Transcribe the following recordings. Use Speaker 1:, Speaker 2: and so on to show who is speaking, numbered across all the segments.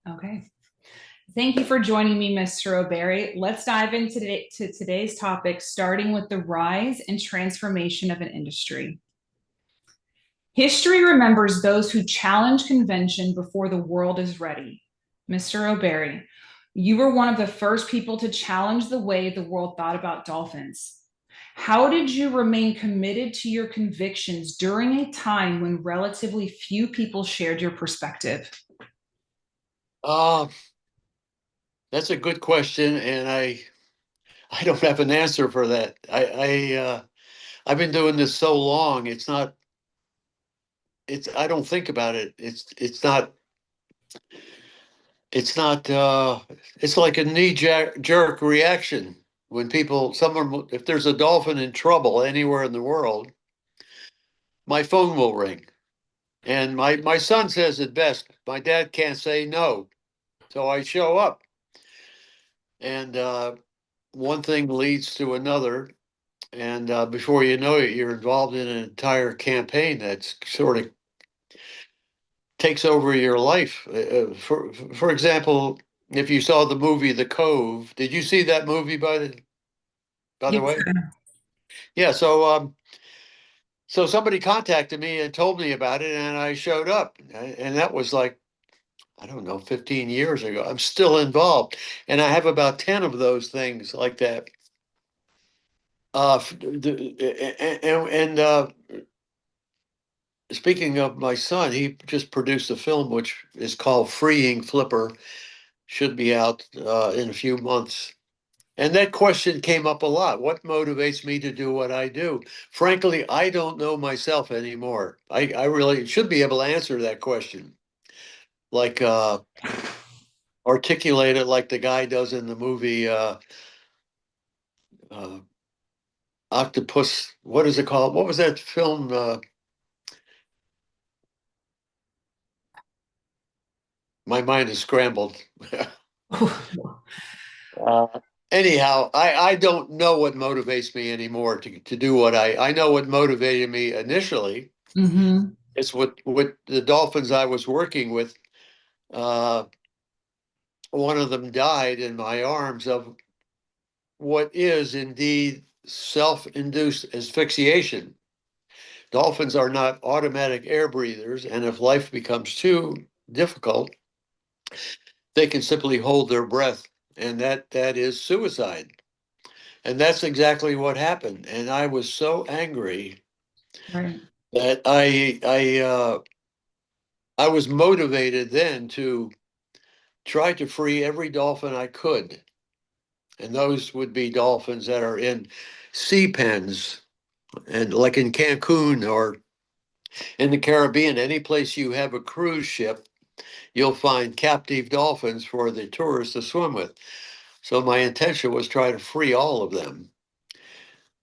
Speaker 1: Okay. Thank you for joining me, Mr. O'Barry. Let's dive into today's topic, starting with the rise and transformation of an industry. History remembers those who challenge convention before the world is ready. Mr. O'Barry, you were one of the first people to challenge the way the world thought about dolphins. How did you remain committed to your convictions during a time when relatively few people shared your perspective?
Speaker 2: Uh, that's a good question, and I don't have an answer for that. I've been doing this so long. It's I don't think about it. It's not it's like a jerk reaction when if there's a dolphin in trouble anywhere in the world, my phone will ring. And my son says it best. My dad can't say no, so I show up. And one thing leads to another. And before you know it, you're involved in an entire campaign that's sort of takes over your life. For example, if you saw the movie The Cove, did you see that movie by the
Speaker 1: Yes.
Speaker 2: way? Yeah. So somebody contacted me and told me about it, and I showed up, and that was like I don't know, 15 years ago. I'm still involved, and I have about 10 of those things like that. And speaking of my son, he just produced a film which is called Freeing Flipper, should be out in a few months. And that question came up a lot. What motivates me to do what I do? Frankly, I don't know myself anymore. I really should be able to answer that question, like articulate it like the guy does in the movie uh, Octopus. What is it called? What was that film? My mind is scrambled. Uh, Anyhow, I don't know what motivates me anymore to do what I know what motivated me initially.
Speaker 1: Mm-hmm.
Speaker 2: It's what the Dolphins I was working with. Uh, One of them died in my arms of what is indeed self-induced asphyxiation. Dolphins are not automatic air breathers, and if life becomes too difficult, they can simply hold their breath, and that is suicide. And that's exactly what happened. And I was so angry
Speaker 1: Right.
Speaker 2: that I was motivated then to try to free every dolphin I could. And those would be dolphins that are in sea pens and like in Cancun or in the Caribbean, any place you have a cruise ship, you'll find captive dolphins for the tourists to swim with. So my intention was try to free all of them.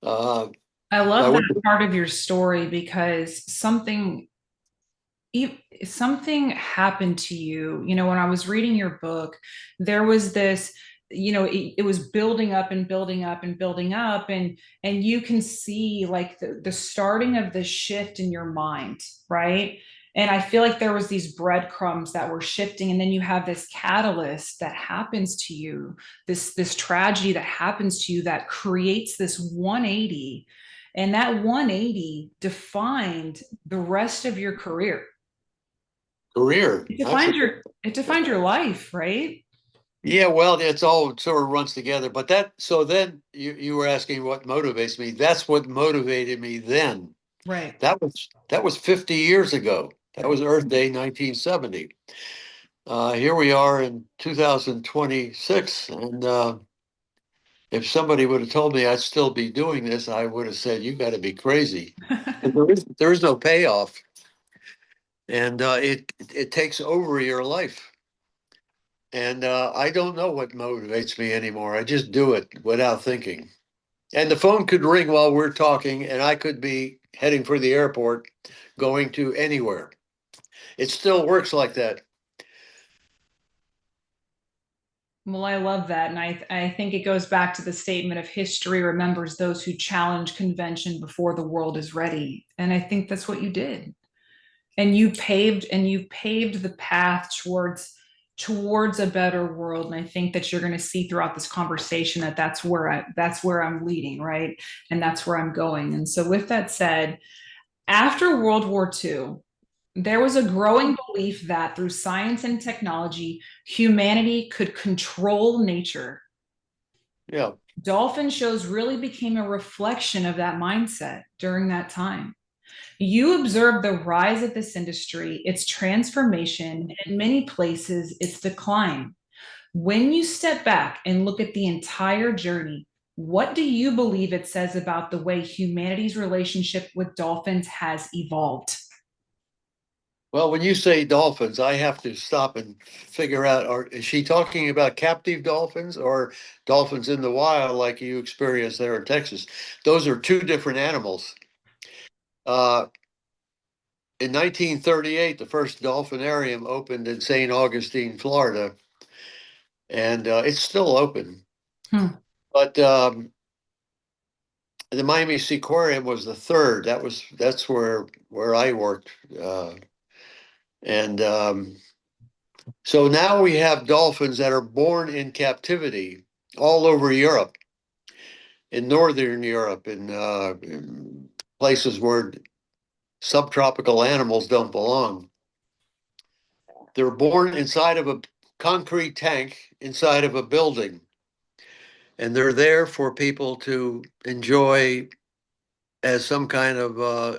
Speaker 2: Uh,
Speaker 1: I
Speaker 2: I
Speaker 1: love
Speaker 2: would,
Speaker 1: that part of your story because something happened to you. When I was reading your book, there was this, it was building up and building up and building up, and you can see like the starting of the shift in your mind, right? And I feel like there was these breadcrumbs that were shifting, and then you have this catalyst that happens to you, this tragedy that happens to you that creates this 180, and that 180 defined the rest of your career.
Speaker 2: career.
Speaker 1: It defined your life, right?
Speaker 2: Yeah, well, it's all sort of runs together. But so then you were asking what motivates me. That's what motivated me then.
Speaker 1: Right.
Speaker 2: That was 50 years ago. That
Speaker 1: Right.
Speaker 2: was Earth Day 1970. Here we are in 2026, and if somebody would have told me I'd still be doing this, I would have said, "You got to be crazy." But there is no payoff, and it takes over your life. And I don't know what motivates me anymore. I just do it without thinking. And the phone could ring while we're talking, and I could be heading for the airport, going to anywhere. It still works like that.
Speaker 1: Well, I love that. And I think it goes back to the statement of history remembers those who challenge convention before the world is ready. And I think that's what you did. And you paved the path towards towards a better world. And I think that you're going to see throughout this conversation that that's where I'm leading, right? And that's where I'm going. And so with that said, after World War II, there was a growing belief that through science and technology, humanity could control nature.
Speaker 2: Yeah.
Speaker 1: Dolphin shows really became a reflection of that mindset during that time. You observe the rise of this industry, its transformation, and in many places, its decline. When you step back and look at the entire journey, what do you believe it says about the way humanity's relationship with dolphins has evolved?
Speaker 2: Well, when you say dolphins, I have to stop and figure out, is she talking about captive dolphins or dolphins in the wild like you experience there in Texas? Those are two different animals. Uh, in 1938, the first dolphinarium opened in St. Augustine, Florida, and it's still open.
Speaker 1: Hmm.
Speaker 2: But the Miami Seaquarium was the third. That's where I worked, and so now we have dolphins that are born in captivity all over Europe, in Northern Europe, in places where subtropical animals don't belong. They're born inside of a concrete tank inside of a building, and they're there for people to enjoy as some kind of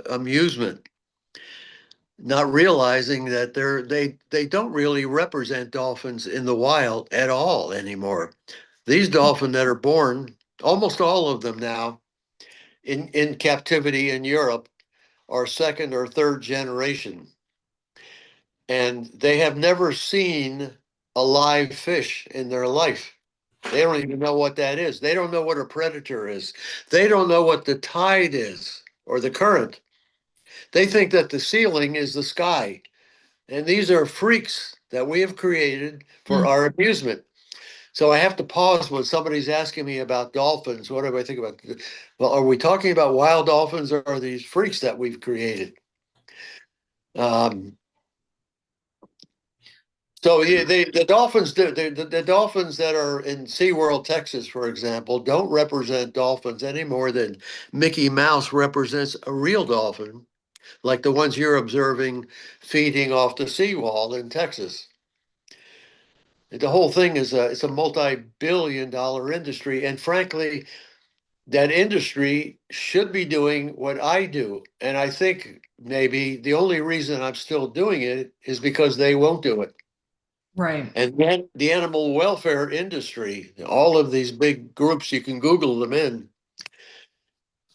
Speaker 2: amusement, not realizing that they don't really represent dolphins in the wild at all anymore. These dolphins that are born, almost all of them now, in captivity in Europe, are second or third generation. And they have never seen a live fish in their life. They don't even know what that is. They don't know what a predator is. They don't know what the tide is or the current. They think that the ceiling is the sky. And these are freaks that we have created for
Speaker 1: Hmm.
Speaker 2: our amusement. So I have to pause when somebody's asking me about dolphins. What do I think about? Well, are we talking about wild dolphins or are these freaks that we've created? Um, so yeah, the dolphins, the dolphins that are in SeaWorld, Texas, for example, don't represent dolphins any more than Mickey Mouse represents a real dolphin, like the ones you're observing feeding off the seawall in Texas. The whole thing is it's a multi-billion-dollar industry, and frankly, that industry should be doing what I do. And I think maybe the only reason I'm still doing it is because they won't do it.
Speaker 1: Right.
Speaker 2: And then the animal welfare industry, all of these big groups, you can Google them in,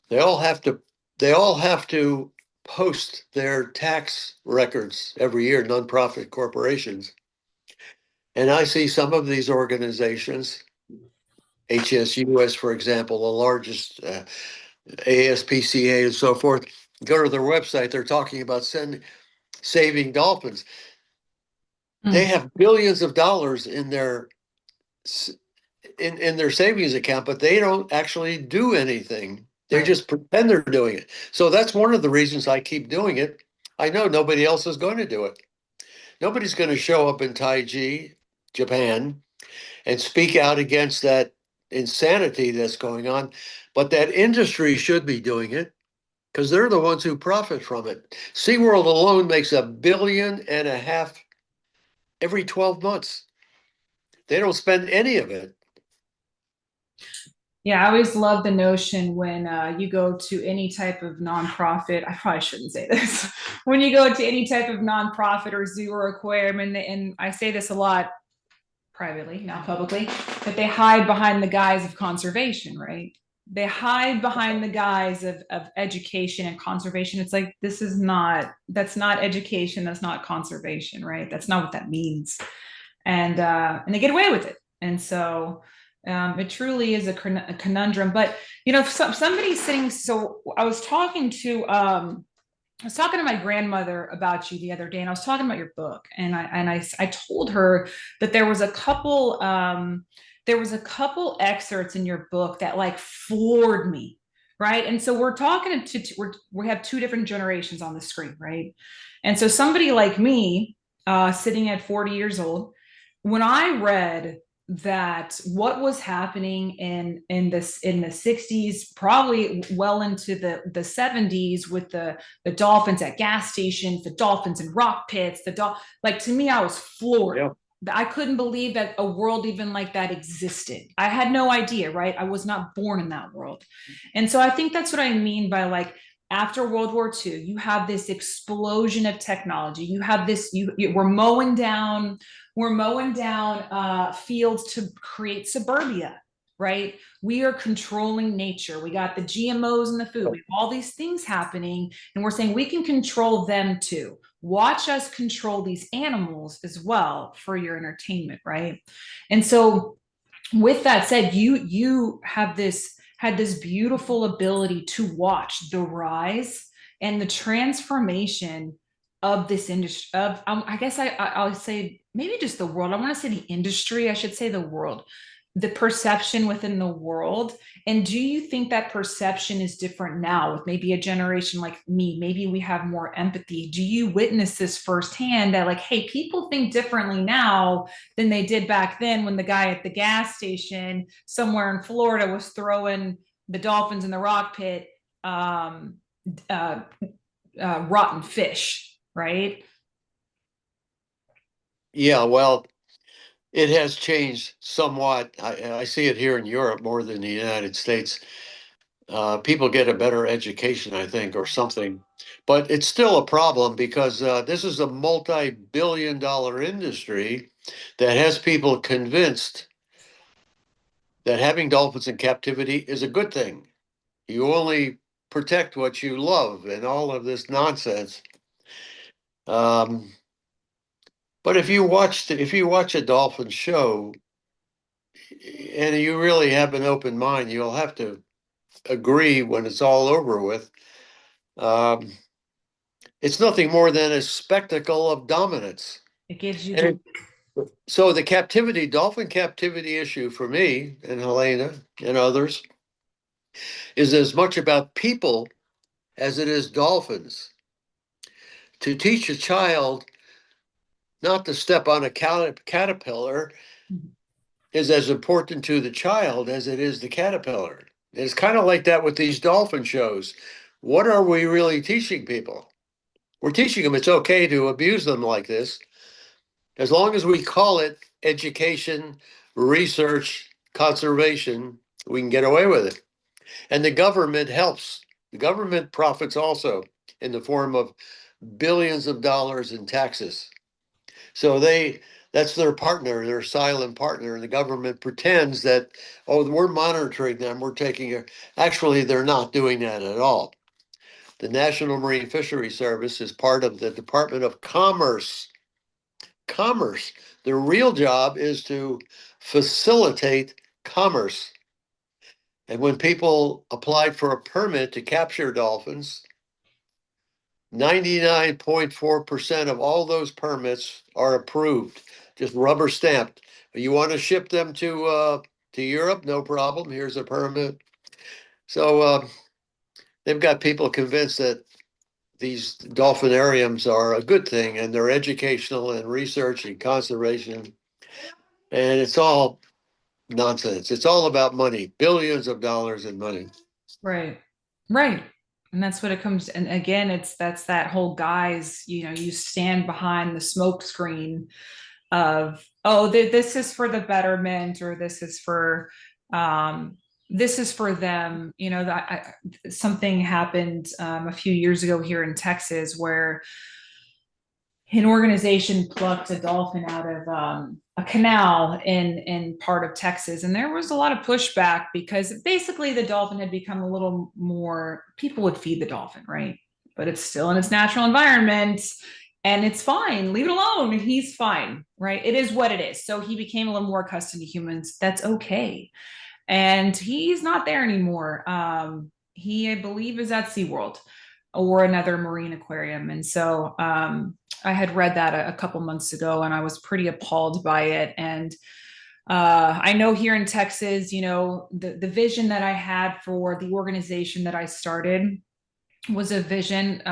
Speaker 2: they all have to they all have to post their tax records every year, nonprofit corporations. And I see some of these organizations, HSUS, for example, the largest ASPCA and so forth, go to their website, they're talking about saving dolphins. They
Speaker 1: Hmm.
Speaker 2: have billions of dollars in their savings account, but they don't actually do anything. They
Speaker 1: Right.
Speaker 2: just pretend they're doing it. So that's one of the reasons I keep doing it. I know nobody else is going to do it. Nobody's going to show up in Taiji, Japan, and speak out against that insanity that's going on. But that industry should be doing it because they're the ones who profit from it. SeaWorld alone makes $1.5 billion every 12 months. They don't spend any of it.
Speaker 1: Yeah, I always love the notion when you go to any type of nonprofit. I probably shouldn't say this. When you go to any type of nonprofit or zoo or aquarium, and I say this a lot privately, not publicly, that they hide behind the guise of conservation, right? They hide behind the guise of education and conservation. It's like, that's not education, that's not conservation, right? That's not what that means. And they get away with it. And so it truly is a conundrum. But somebody's sitting. So I was talking to my grandmother about you the other day, and I was talking about your book, and I told her that there was a couple excerpts in your book that like floored me, right? And so we're talking we have two different generations on the screen, right? And so somebody like me, sitting at 40 years old, when I read that what was happening in the 60s, probably well into the 70s, with the dolphins at gas stations, the dolphins in rock pits, like, to me, I was floored.
Speaker 2: Yeah.
Speaker 1: I couldn't believe that a world even like that existed. I had no idea, right? I was not born in that world. And so I think that's what I mean by, like, after World War II, you have this explosion of technology. You have this, we're mowing down fields to create suburbia, right? We are controlling nature. We got the GMOs in the food. We have all these things happening, and we're saying we can control them too. Watch us control these animals as well for your entertainment, right? And so, with that said, you have this had this beautiful ability to watch the rise and the transformation of this industry, of I guess I'll say maybe just the world. I want to say the industry, I should say the world, the perception within the world. And do you think that perception is different now with maybe a generation like me? Maybe we have more empathy. Do you witness this firsthand, that, like, hey, people think differently now than they did back then, when the guy at the gas station somewhere in Florida was throwing the dolphins in the rock pit um, uh, rotten fish, right?
Speaker 2: Yeah, well, it has changed somewhat. I see it here in Europe more than the United States. People get a better education, I think, or something. But it's still a problem because this is a multi-billion-dollar industry that has people convinced that having dolphins in captivity is a good thing. You only protect what you love and all of this nonsense. Um, but if you watch a dolphin show and you really have an open mind, you'll have to agree when it's all over with. Um, it's nothing more than a spectacle of dominance.
Speaker 1: It gives you the
Speaker 2: And so the dolphin captivity issue for me and Helena and others is as much about people as it is dolphins. To teach a child not to step on a caterpillar is as important to the child as it is the caterpillar. It's kind of like that with these dolphin shows. What are we really teaching people? We're teaching them it's okay to abuse them like this, as long as we call it education, research, conservation, we can get away with it. And the government helps. The government profits also in the form of billions of dollars in taxes. So that's their partner, their silent partner. And the government pretends that, oh, we're monitoring them, we're taking it. Actually, they're not doing that at all. The National Marine Fisheries Service is part of the Department of Commerce. Commerce. Their real job is to facilitate commerce. And when people applied for a permit to capture dolphins, 99.4% of all those permits are approved, just rubber stamped. You want to ship them to Europe? No problem. Here's a permit. So they've got people convinced that these dolphinariums are a good thing, and they're educational and research and conservation. And it's all nonsense. It's all about money, billions of dollars in money.
Speaker 1: right, right. And that's what it comes. And again, that's that whole guise. You stand behind the smoke screen of, oh, this is for the betterment, or um, this is for them. Something happened a few years ago here in Texas, where an organization plucked a dolphin out of a canal in part of Texas, and there was a lot of pushback, because basically the dolphin had become a little more. People would feed the dolphin, right? But it's still in its natural environment, and it's fine. Leave it alone. He's fine, right? It is what it is. So he became a little more accustomed to humans. That's okay, and he's not there anymore. He, I believe, is at SeaWorld or another marine aquarium, and so I had read that a couple months ago, and I was pretty appalled by it. And I know here in Texas, the vision that I had for the organization that I started was a vision.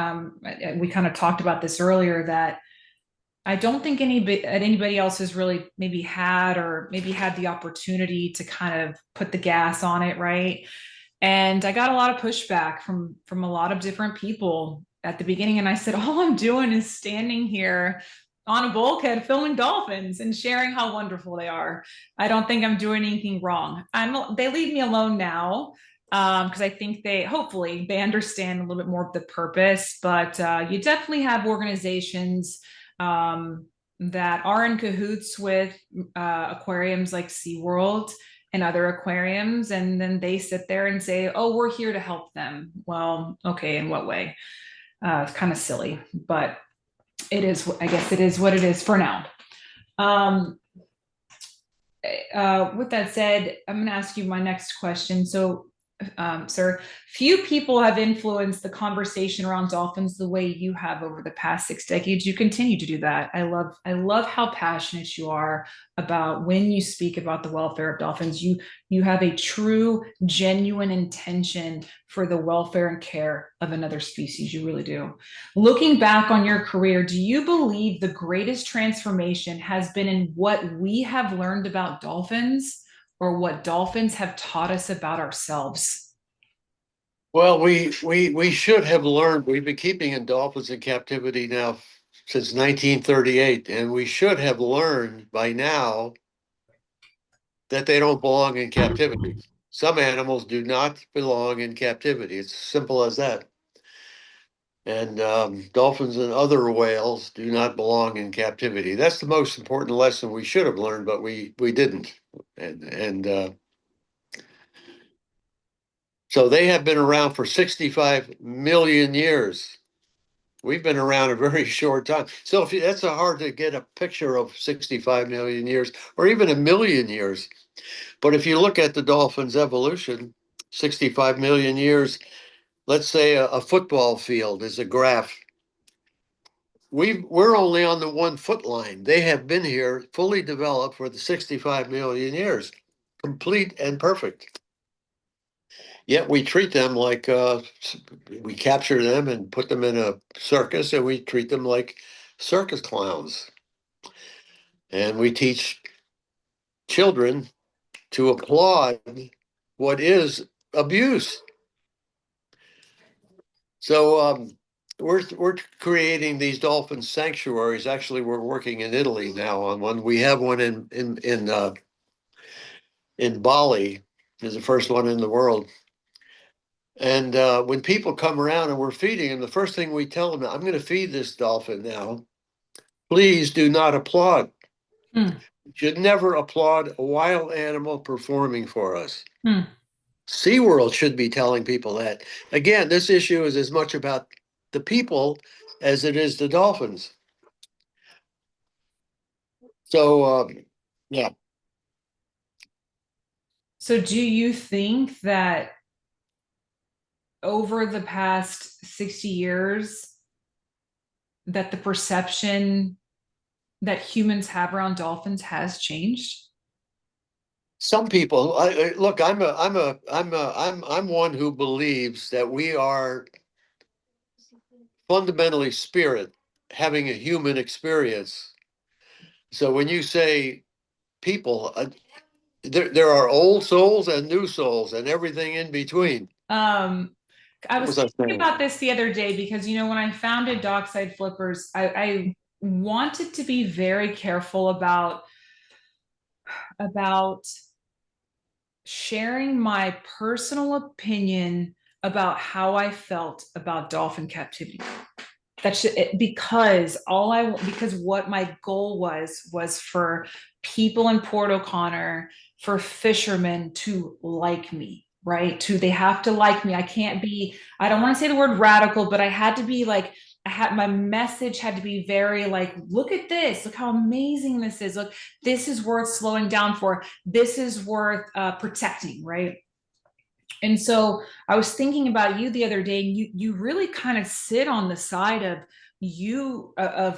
Speaker 1: We kind of talked about this earlier, that I don't think anybody else has really maybe had the opportunity to kind of put the gas on it, right? And I got a lot of pushback from a lot of different people at the beginning. And I said, all I'm doing is standing here on a bulkhead filming dolphins and sharing how wonderful they are. I don't think I'm doing anything wrong. They leave me alone now because I think hopefully they understand a little bit more of the purpose. But you definitely have organizations that are in cahoots with aquariums like SeaWorld and other aquariums, and then they sit there and say, oh, we're here to help them. Well, okay, in what way? It's kind of silly, but I guess it is what it is for now. um, with that said, I'm going to ask you my next question. So, sir, few people have influenced the conversation around dolphins the way you have over the past 6 decades. You continue to do that. I love how passionate you are about when you speak about the welfare of dolphins. You have a true, genuine intention for the welfare and care of another species. You really do. Looking back on your career, do you believe the greatest transformation has been in what we have learned about dolphins or what dolphins have taught us about ourselves?
Speaker 2: Well, we should have learned. We've been keeping dolphins in captivity now since 1938, and we should have learned by now that they don't belong in captivity. Some animals do not belong in captivity. It's as simple as that. And dolphins and other whales do not belong in captivity. That's the most important lesson we should have learned, but we didn't. And so they have been around for 65 million years. We've been around a very short time. So that's hard to get a picture of 65 million years or even a million years. But if you look at the dolphin's evolution, 65 million years, let's say a football field is a graph. We're only on the 1 foot line. They have been here fully developed for the 65 million years, complete and perfect. Yet we treat them like we capture them and put them in a circus, and we treat them like circus clowns. And we teach children to applaud what is abuse. So we're creating these dolphin sanctuaries. Actually, we're working in Italy now on one. We have one in Bali, is the first one in the world. And when people come around and we're feeding them, the first thing we tell them, I'm going to feed this dolphin now. Please do not applaud.
Speaker 1: Hmm.
Speaker 2: You should never applaud a wild animal performing for us.
Speaker 1: Hmm.
Speaker 2: SeaWorld should be telling people that. Again, this issue is as much about the people as it is the dolphins. So, yeah.
Speaker 1: So, do you think that over the past 60 years, that the perception that humans have around dolphins has changed?
Speaker 2: Some people, look. I'm one who believes that we are fundamentally spirit, having a human experience. So when you say people, there are old souls and new souls and everything in between.
Speaker 1: I
Speaker 2: What
Speaker 1: was
Speaker 2: was I
Speaker 1: thinking
Speaker 2: saying?
Speaker 1: about this the other day because, when I founded Dockside Flippers, I wanted to be very careful about sharing my personal opinion about how I felt about dolphin captivity. Because what my goal was for people in Port O'Connor, for fishermen to like me, right? They have to like me. I don't want to say the word radical, but I had to be like, my message had to be very like, look at this, look how amazing this is. Look, this is worth slowing down for. This is worth protecting, right? And so I was thinking about you the other day, and you really kind of sit on the side of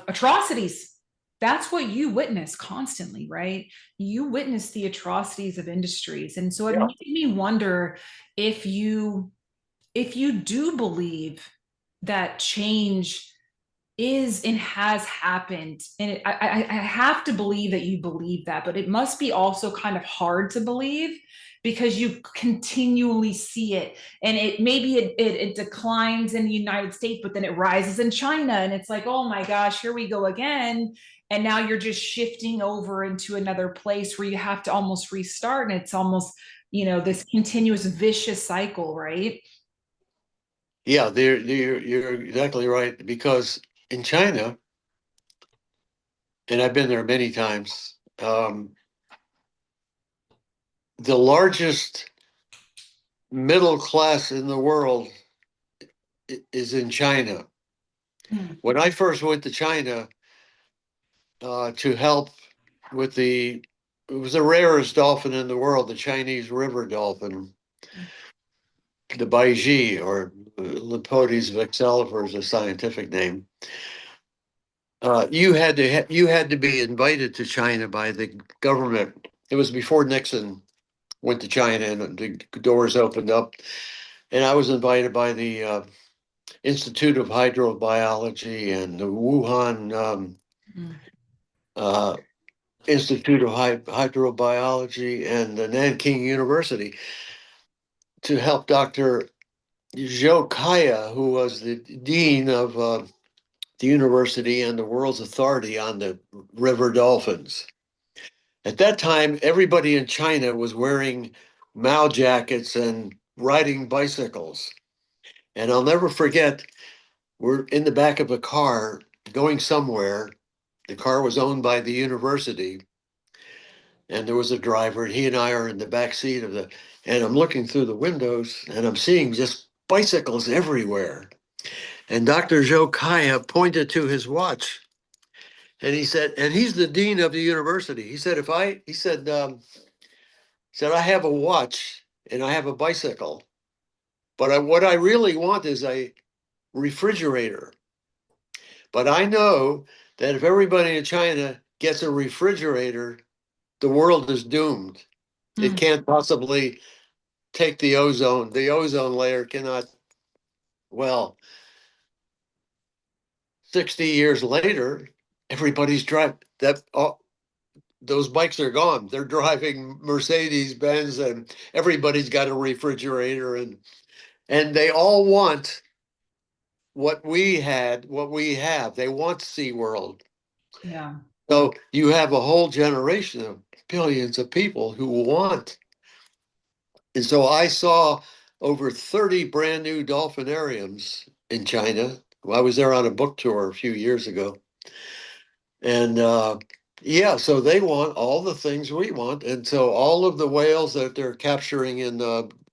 Speaker 1: atrocities. That's what you witness constantly, right? You witness the atrocities of industries. And so it
Speaker 2: Yeah.
Speaker 1: made me wonder if you do believe that change is and has happened. And I have to believe that you believe that, but it must be also kind of hard to believe because you continually see it. And it maybe it declines in the United States, but then it rises in China. And it's like, oh my gosh, here we go again. And now you're just shifting over into another place where you have to almost restart. And it's almost, this continuous vicious cycle, right?
Speaker 2: Yeah, you're exactly right. Because in China, and I've been there many times, the largest middle class in the world is in China.
Speaker 1: Mm.
Speaker 2: When I first went to China to help with it was the rarest dolphin in the world, the Chinese river dolphin, the Baiji, or Lepodis vexillifera is a scientific name. You had to be invited to China by the government. It was before Nixon went to China and the doors opened up, and I was invited by the Institute of Hydrobiology and the Wuhan
Speaker 1: Mm.
Speaker 2: uh, Institute of Hydrobiology and the Nanking University to help Dr. Zhou Kaya, who was the dean of the university and the world's authority on the river dolphins. At that time, everybody in China was wearing Mao jackets and riding bicycles. And I'll never forget, we're in the back of a car going somewhere. The car was owned by the university, and there was a driver, and he and I are in the back seat and I'm looking through the windows, and I'm seeing just bicycles everywhere. And Dr. Zhou Kaya pointed to his watch, and he said, and he's the dean of the university. He said, I have a watch and I have a bicycle, but what I really want is a refrigerator. But I know that if everybody in China gets a refrigerator, the world is doomed. It
Speaker 1: Mm.
Speaker 2: can't possibly take the ozone. The ozone layer cannot, well, 60 years later, everybody's driving that. Those bikes are gone. They're driving Mercedes Benz, and everybody's got a refrigerator, and they all want what we have. They want SeaWorld.
Speaker 1: Yeah.
Speaker 2: So you have a whole generation of billions of people who want. And so I saw over 30 brand new dolphinariums in China. I was there on a book tour a few years ago. And yeah, so they want all the things we want. And so all of the whales that they're capturing in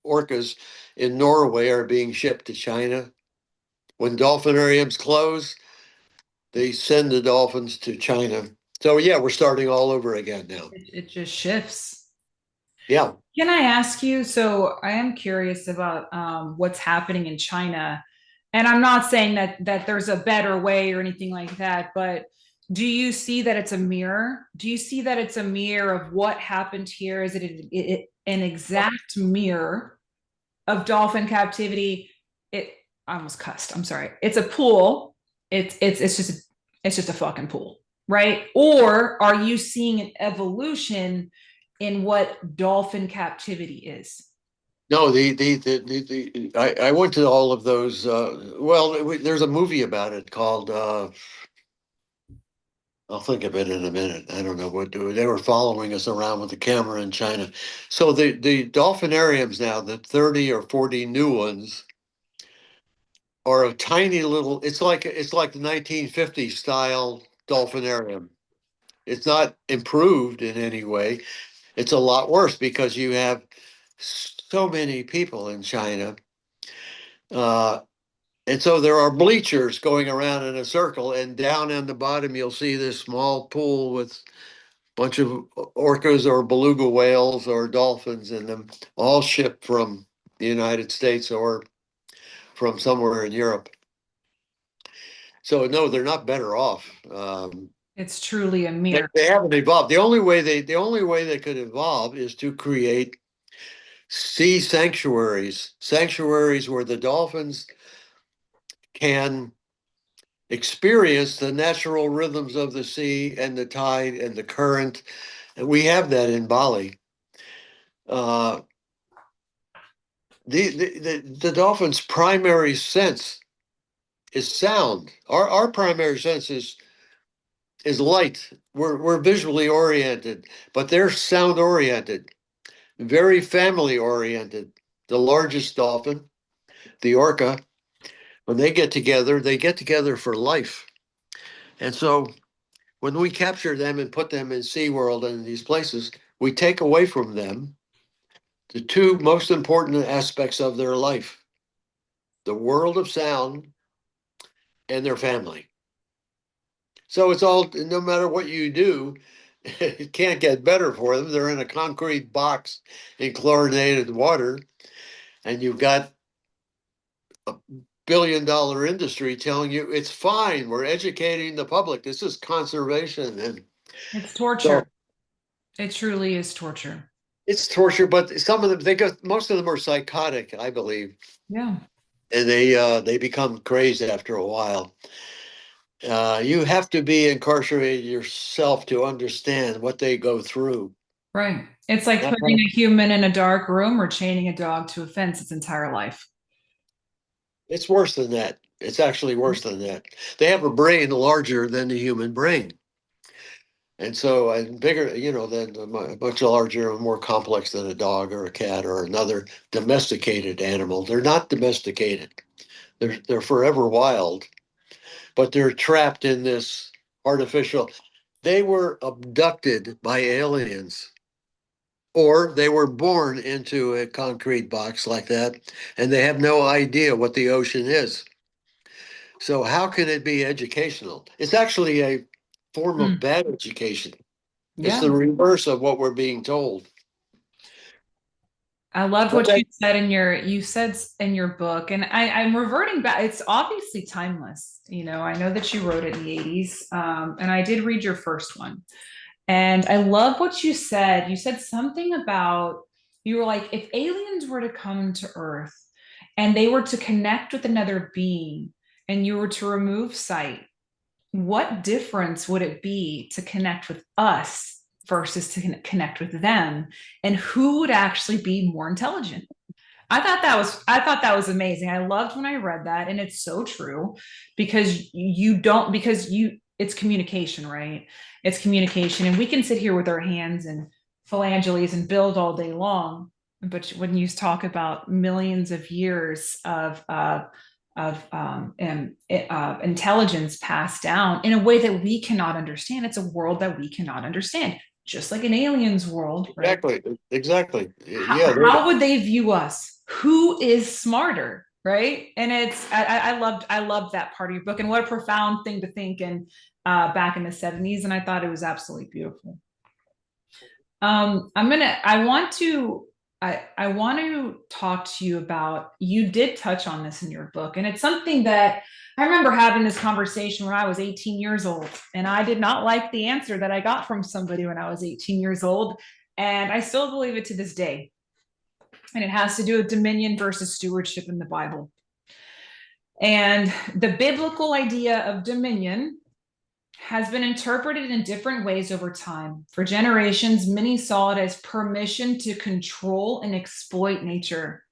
Speaker 2: orcas in Norway are being shipped to China. When dolphinariums close, they send the dolphins to China. So yeah, we're starting all over again now.
Speaker 1: It just shifts.
Speaker 2: Yeah.
Speaker 1: Can I ask you? So I am curious about what's happening in China, and I'm not saying that there's a better way or anything like that, but do you see that it's a mirror? Do you see that it's a mirror of what happened here? Is it an exact mirror of dolphin captivity? It I almost cussed. I'm sorry. It's a pool. It's just a fucking pool, right? Or are you seeing an evolution in what dolphin captivity is?
Speaker 2: No, I went to all of those. There's a movie about it called, I'll think of it in a minute. I don't know what they were following us around with the camera in China. So the dolphinariums now, the 30 or 40 new ones, are a tiny little, it's like the 1950s style dolphinarium. It's not improved in any way. It's a lot worse because you have so many people in China. Uh, and so there are bleachers going around in a circle, and down on the bottom, you'll see this small pool with a bunch of orcas or beluga whales or dolphins in them, all shipped from the United States or from somewhere in Europe. So no, they're not better off.
Speaker 1: It's truly a mirror.
Speaker 2: They haven't evolved. The only way they could evolve is to create sea sanctuaries, sanctuaries where the dolphins can experience the natural rhythms of the sea and the tide and the current. And we have that in Bali. Uh, the dolphin's primary sense is sound. Our primary sense is light. We're visually oriented, but they're sound oriented, very family oriented. The largest dolphin, the orca, when they get together for life. And so when we capture them and put them in SeaWorld and in these places, we take away from them the two most important aspects of their life, the world of sound and their family. So it's all, no matter what you do, it can't get better for them. They're in a concrete box in chlorinated water, and you've got a billion-dollar industry telling you it's fine. We're educating the public. This is conservation, and
Speaker 1: It's
Speaker 2: so
Speaker 1: torture. It truly is torture.
Speaker 2: it's torture. But some of them, most of them are psychotic, I believe,
Speaker 1: Yeah.
Speaker 2: and they become crazed after a while. You have to be incarcerated yourself to understand what they go through.
Speaker 1: Right. It's like
Speaker 2: That
Speaker 1: putting a human in a dark room or chaining a dog to a fence its entire life.
Speaker 2: It's worse than that. It's actually worse than that. They have a brain larger than the human brain. And so, and bigger, than much larger and more complex than a dog or a cat or another domesticated animal. They're not domesticated. They're forever wild, but they're trapped in this artificial. They were abducted by aliens, or they were born into a concrete box like that, and they have no idea what the ocean is. So how can it be educational? It's actually a form of
Speaker 1: Hmm.
Speaker 2: bad education. It's
Speaker 1: Yeah.
Speaker 2: the reverse of what we're being told.
Speaker 1: I loved
Speaker 2: But
Speaker 1: what you said in your book, and I'm reverting back. It's obviously timeless. I know that you wrote it in the 80s, and I did read your first one. And I love what you said. You said something about, you were like, if aliens were to come to Earth and they were to connect with another being and you were to remove sight, what difference would it be to connect with us versus to connect with them? And who would actually be more intelligent? I thought that was amazing. I loved when I read that, and it's so true because you don't because you it's communication, right? It's communication, and we can sit here with our hands and phalanges and build all day long, but when you talk about millions of years of intelligence passed down in a way that we cannot understand, it's a world that we cannot understand, just like an alien's world, right?
Speaker 2: exactly, exactly.
Speaker 1: how,
Speaker 2: Yeah,
Speaker 1: how would they view us? Who is smarter, right? And I loved that part of your book, and what a profound thing to think in back in the 70s. And I thought it was absolutely beautiful. I want to talk to you about, you did touch on this in your book, and it's something that I remember having this conversation when I was 18 years old, and I did not like the answer that I got from somebody when I was 18 years old, and I still believe it to this day. And it has to do with dominion versus stewardship in the Bible. And the biblical idea of dominion has been interpreted in different ways over time. For generations, many saw it as permission to control and exploit nature.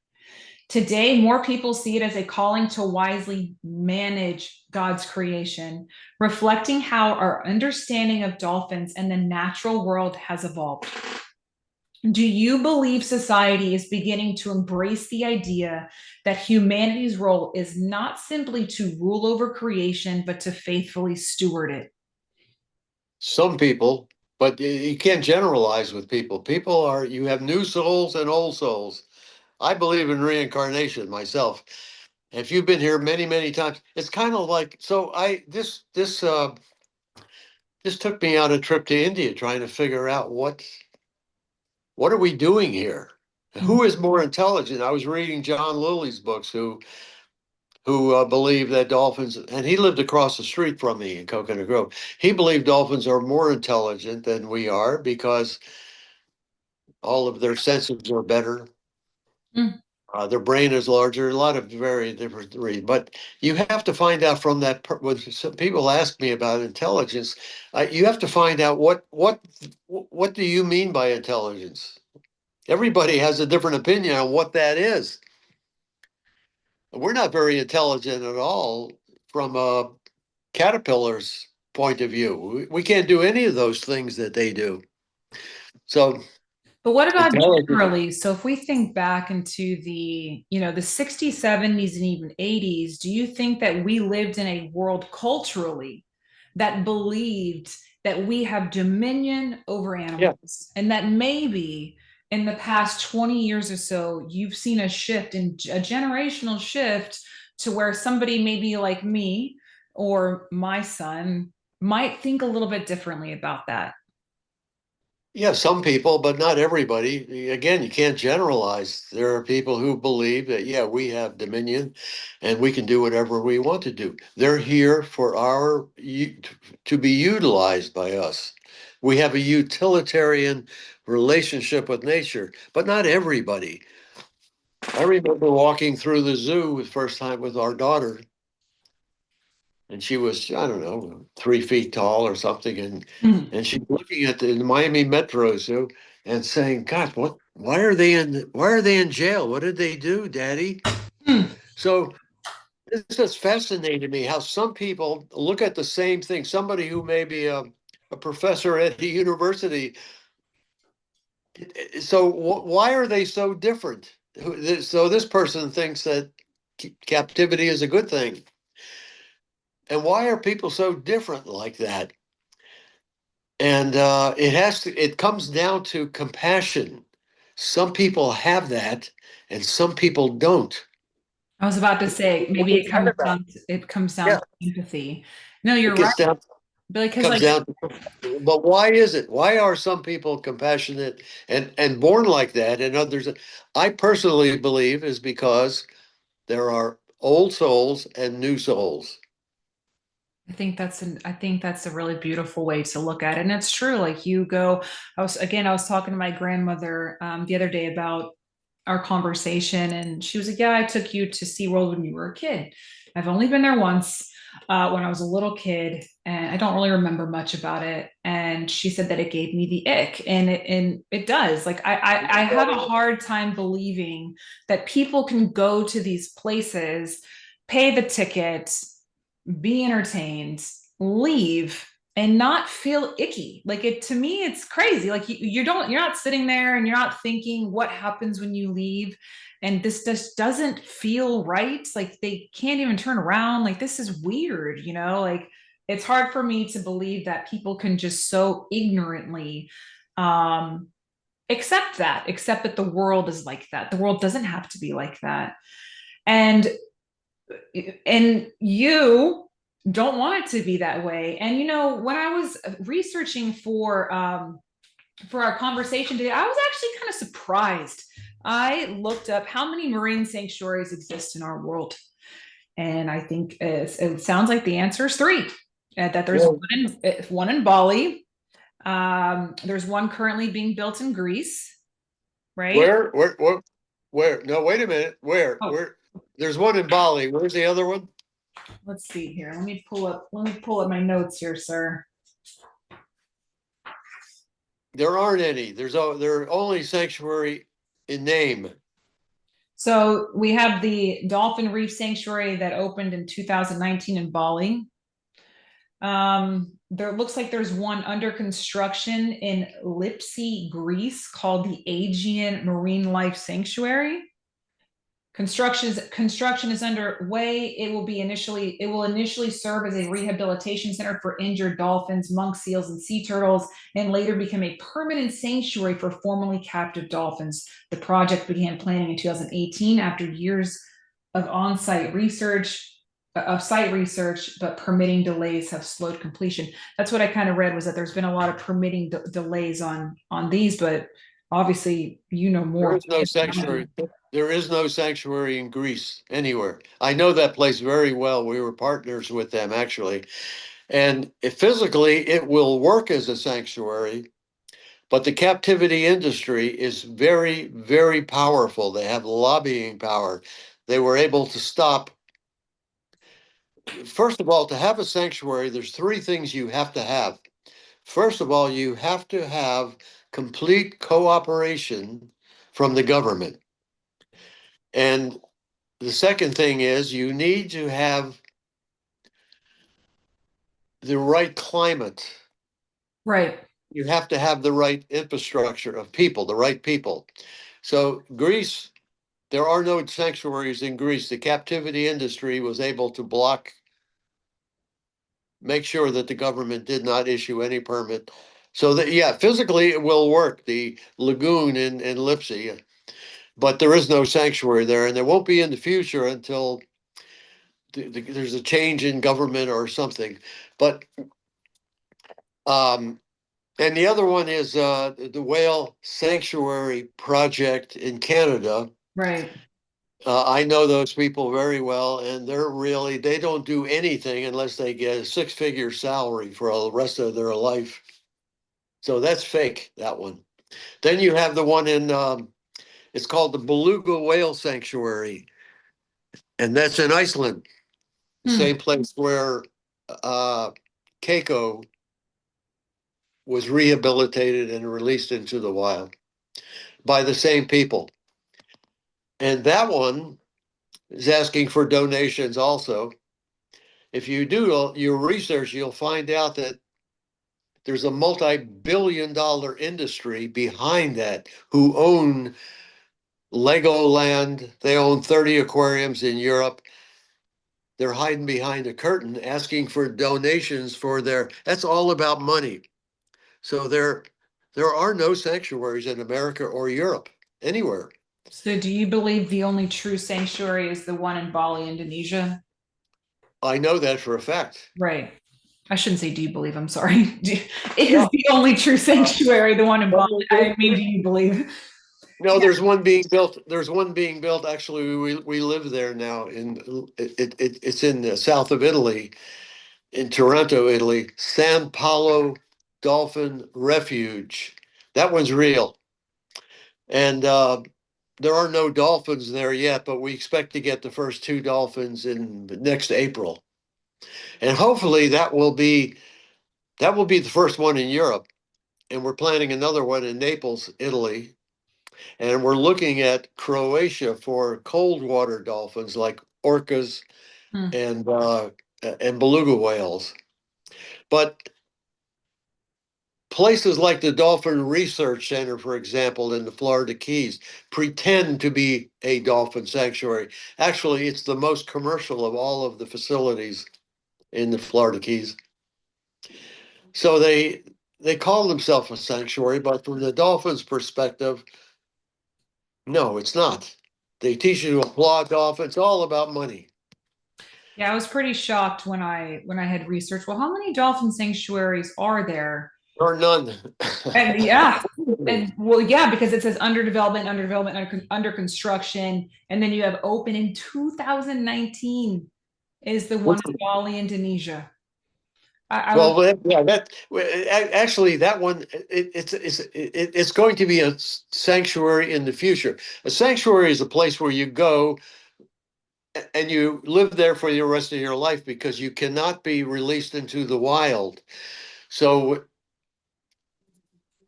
Speaker 1: Today, more people see it as a calling to wisely manage God's creation, reflecting how our understanding of dolphins and the natural world has evolved. Do you believe society is beginning to embrace the idea that humanity's role is not simply to rule over creation, but to faithfully steward it?
Speaker 2: some people, but you can't generalize with people. You have new souls and old souls. I believe in reincarnation myself. If you've been here many, many times, it's kind of like, this took me on a trip to India trying to figure out what are we doing here? Who is more intelligent? I was reading John Lilly's books, who believe that dolphins, and he lived across the street from me in Coconut Grove. He believed dolphins are more intelligent than we are because all of their senses are better.
Speaker 1: Mm.
Speaker 2: Their brain is larger, a lot of very different reasons. But you have to find out from that. When some people ask me about intelligence, you have to find out what do you mean by intelligence? Everybody has a different opinion on what that is. We're not very intelligent at all from a caterpillar's point of view. We can't do any of those things that they do. So
Speaker 1: But what about
Speaker 2: intelligence,
Speaker 1: generally? So if we think back into the 60s, 70s, and even 80s, do you think that we lived in a world culturally that believed that we have dominion over
Speaker 2: yeah,
Speaker 1: animals and that maybe in the past 20 years or so, you've seen a shift in a generational shift to where somebody maybe like me or my son might think a little bit differently about that?
Speaker 2: yeah, some people, but not everybody. Again, you can't generalize. There are people who believe that, yeah, we have dominion and we can do whatever we want to do. They're here for to be utilized by us. We have a utilitarian relationship with nature, but not everybody. I remember walking through the zoo the first time with our daughter, and she was, I don't know, 3 feet tall or something,
Speaker 1: Mm.
Speaker 2: and she's looking at the Miami Metro Zoo and saying, "God, why are they in jail? What did they do, Daddy?"
Speaker 1: Mm.
Speaker 2: So this just fascinated me how some people look at the same thing. Somebody who may be a professor at a university. So why are they so different? So this person thinks that captivity is a good thing. And why are people so different like that? And it comes down to compassion. Some people have that and some people don't.
Speaker 1: I was about to say
Speaker 2: What
Speaker 1: maybe
Speaker 2: is that about?
Speaker 1: it comes down
Speaker 2: Yeah,
Speaker 1: to empathy. No,
Speaker 2: it
Speaker 1: you're right.
Speaker 2: gets down
Speaker 1: Because
Speaker 2: comes
Speaker 1: like
Speaker 2: down to, but why is it? Why are some people compassionate and born like that and others? I personally believe is because there are old souls and new souls.
Speaker 1: I think that's a really beautiful way to look at it. And it's true. Like you go, I was talking to my grandmother the other day about our conversation, and she was like, "Yeah, I took you to SeaWorld when you were a kid. I've only been there once when I was a little kid, and I don't really remember much about it." And she said that it gave me the ick, and it does. Like I have a hard time believing that people can go to these places, pay the ticket, be entertained, leave, and not feel icky. Like it to me, it's crazy. Like you're not sitting there and you're not thinking what happens when you leave. And this just doesn't feel right. Like they can't even turn around. Like this is weird, like it's hard for me to believe that people can just so ignorantly um accept that the world is like that. The world doesn't have to be like that. And you don't want it to be that way. And when I was researching for our conversation today, I was actually kind of surprised. I looked up how many marine sanctuaries exist in our world, and I think it sounds like the answer is three. That there's
Speaker 2: Well,
Speaker 1: one in Bali. There's one currently being built in Greece, right?
Speaker 2: where? No, wait a minute. Where?
Speaker 1: Oh,
Speaker 2: Where? There's one in Bali. Where's the other one?
Speaker 1: let's see here. Let me pull up my notes here, sir.
Speaker 2: There aren't any. There are only sanctuary in name.
Speaker 1: So we have the Dolphin Reef Sanctuary that opened in 2019 in Bali. There looks like there's one under construction in Lipsi, Greece, called the Aegean Marine Life Sanctuary. Construction is underway. It will initially serve as a rehabilitation center for injured dolphins, monk seals, and sea turtles, and later become a permanent sanctuary for formerly captive dolphins. The project began planning in 2018 after years of on-site research of site research, but permitting delays have slowed completion. That's what I kind of read, was that there's been a lot of permitting delays on these, but obviously you know
Speaker 2: There
Speaker 1: more.
Speaker 2: is no sanctuary. There is no sanctuary in Greece anywhere. I know that place very well. We were partners with them actually. And physically, it will work as a sanctuary, But the captivity industry is very, very powerful. They have lobbying power. They were able to stop. First of all, to have a sanctuary, there's three things you have to have. First of all, you have to have complete cooperation from the government. And the second thing is you need to have the right climate.
Speaker 1: Right.
Speaker 2: You have to have the right infrastructure of people, the right people. So Greece, there are no sanctuaries in Greece. The captivity industry was able to make sure that the government did not issue any permit. So that, yeah, physically it will work, the lagoon in Lipsy, but there is no sanctuary there, and there won't be in the future until there's a change in government or something. But um, and the other one is the Whale Sanctuary Project in Canada.
Speaker 1: Right.
Speaker 2: I know those people very well, and they don't do anything unless they get a six-figure salary for the rest of their life. So that's fake, that one. Then you have the one it's called the Beluga Whale Sanctuary, and that's in Iceland, the
Speaker 1: Hmm.
Speaker 2: same place where uh, Keiko was rehabilitated and released into the wild by the same people. And that one is asking for donations also. If you do your research, you'll find out that there's a multi-billion-dollar industry behind that who own Legoland. They own 30 aquariums in Europe. They're hiding behind a curtain asking for donations for that's all about money. So there are no sanctuaries in America or Europe anywhere.
Speaker 1: So do you believe the only true sanctuary is the one in Bali, Indonesia?
Speaker 2: I know that for a fact.
Speaker 1: Right. I shouldn't say do you believe, I'm sorry. Is
Speaker 2: Yeah.
Speaker 1: the only true sanctuary the one in Bali?
Speaker 2: Well,
Speaker 1: I mean, do you believe?
Speaker 2: no,
Speaker 1: Yeah.
Speaker 2: there's one being built. There's one being built. Actually, we live there now. It's in the south of Italy, in Taranto, Italy. San Paulo Dolphin Refuge. That one's real, and there are no dolphins there yet. But we expect to get the first two dolphins in next April, and hopefully that will be the first one in Europe. And we're planning another one in Naples, Italy. And we're looking at Croatia for cold water dolphins like orcas
Speaker 1: Hmm.
Speaker 2: and uh, and beluga whales. But places like the Dolphin Research Center, for example, in the Florida Keys, pretend to be a dolphin sanctuary. Actually, it's the most commercial of all of the facilities in the Florida Keys. So they call themselves a sanctuary, but from the dolphins' perspective, no, it's not. They teach you to applaud dolphins. It's all about money.
Speaker 1: Yeah, I was pretty shocked when I had researched, well, how many dolphin sanctuaries are there?
Speaker 2: Or none.
Speaker 1: And yeah, and well, yeah, because it says under development, under development, under construction, and then you have open in 2019 is the one in Bali, Indonesia. I was
Speaker 2: Well, yeah, actually that one it's going to be a sanctuary in the future. A sanctuary is a place where you go and you live there for the rest of your life because you cannot be released into the wild. So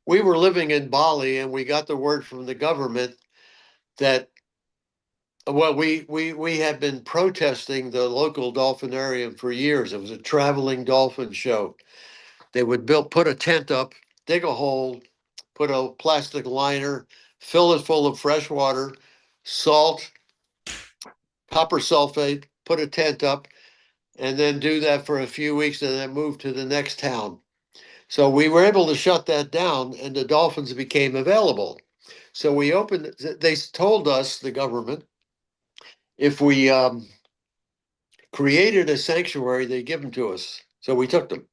Speaker 2: we were living in Bali and we got the word from the government that well, we had been protesting the local dolphinarium for years. It was a traveling dolphin show. They would put a tent up, dig a hole, put a plastic liner, fill it full of fresh water, salt, copper sulfate, put a tent up, and then do that for a few weeks and then move to the next town. So we were able to shut that down and the dolphins became available. So we opened, they told us, the government, if we created a sanctuary, they give them to us. So we took them.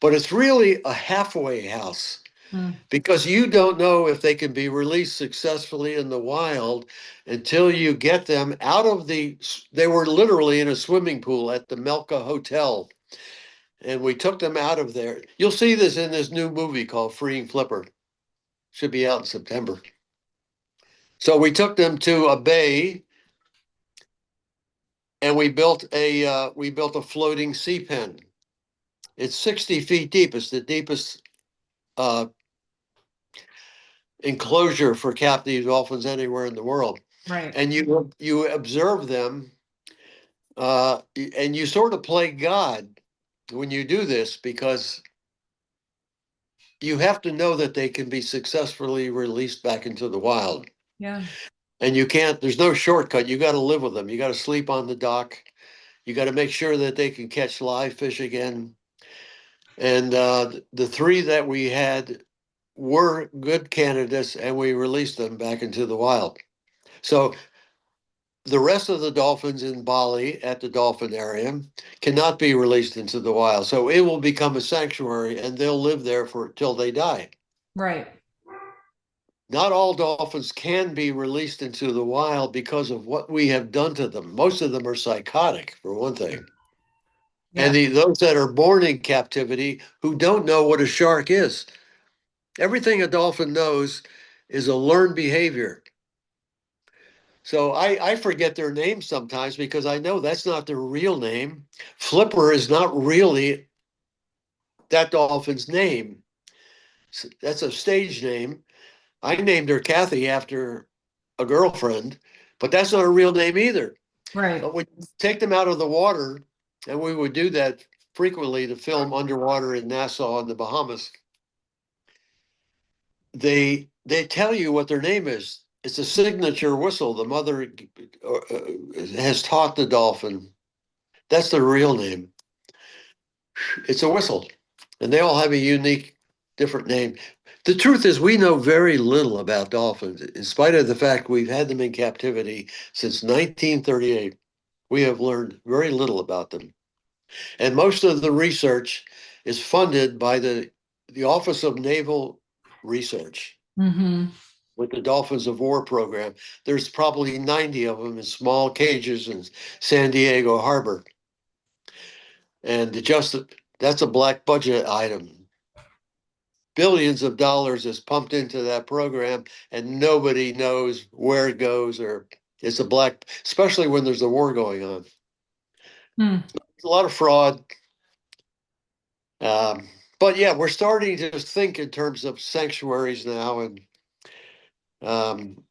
Speaker 2: But it's really a halfway house
Speaker 1: hmm.
Speaker 2: because you don't know if they can be released successfully in the wild until you get them out of they were literally in a swimming pool at the Melka Hotel. And we took them out of there. You'll see this in this new movie called Freeing Flipper. Should be out in September. So we took them to a bay and we built a floating sea pen. It's 60 feet deep. It's the deepest uh, enclosure for captive dolphins anywhere in the world.
Speaker 1: Right.
Speaker 2: And you observe them, and you sort of play God when you do this because you have to know that they can be successfully released back into the wild.
Speaker 1: Yeah.
Speaker 2: And you can't, there's no shortcut. You got to live with them. You got to sleep on the dock. You got to make sure that they can catch live fish again. And the three that we had were good candidates, and we released them back into the wild. So the rest of the dolphins in Bali at the dolphin area cannot be released into the wild. So it will become a sanctuary, and they'll live there for till they die.
Speaker 1: Right.
Speaker 2: Not all dolphins can be released into the wild because of what we have done to them. Most of them are psychotic, for one thing. And
Speaker 1: Yeah.
Speaker 2: those that are born in captivity who don't know what a shark is. Everything a dolphin knows is a learned behavior. So I forget their names sometimes because I know that's not their real name. Flipper is not really that dolphin's name. That's a stage name. I named her Kathy after a girlfriend, but that's not a real name either.
Speaker 1: Right.
Speaker 2: But we take them out of the water, and we would do that frequently to film underwater in Nassau in the Bahamas. They tell you what their name is. It's a signature whistle. The mother has taught the dolphin. That's their real name. It's a whistle, and they all have a unique, different name. The truth is, we know very little about dolphins, in spite of the fact we've had them in captivity since 1938. We have learned very little about them. And most of the research is funded by the Office of Naval Research
Speaker 1: Mm-hmm.
Speaker 2: with the Dolphins of War program. There's probably 90 of them in small cages in San Diego Harbor. And just that's a black budget item. Billions of dollars is pumped into that program, and nobody knows where it goes, or it's a black, especially when there's a war going on.
Speaker 1: Hmm.
Speaker 2: There's a lot of fraud. But yeah, we're starting to think in terms of sanctuaries now, and um,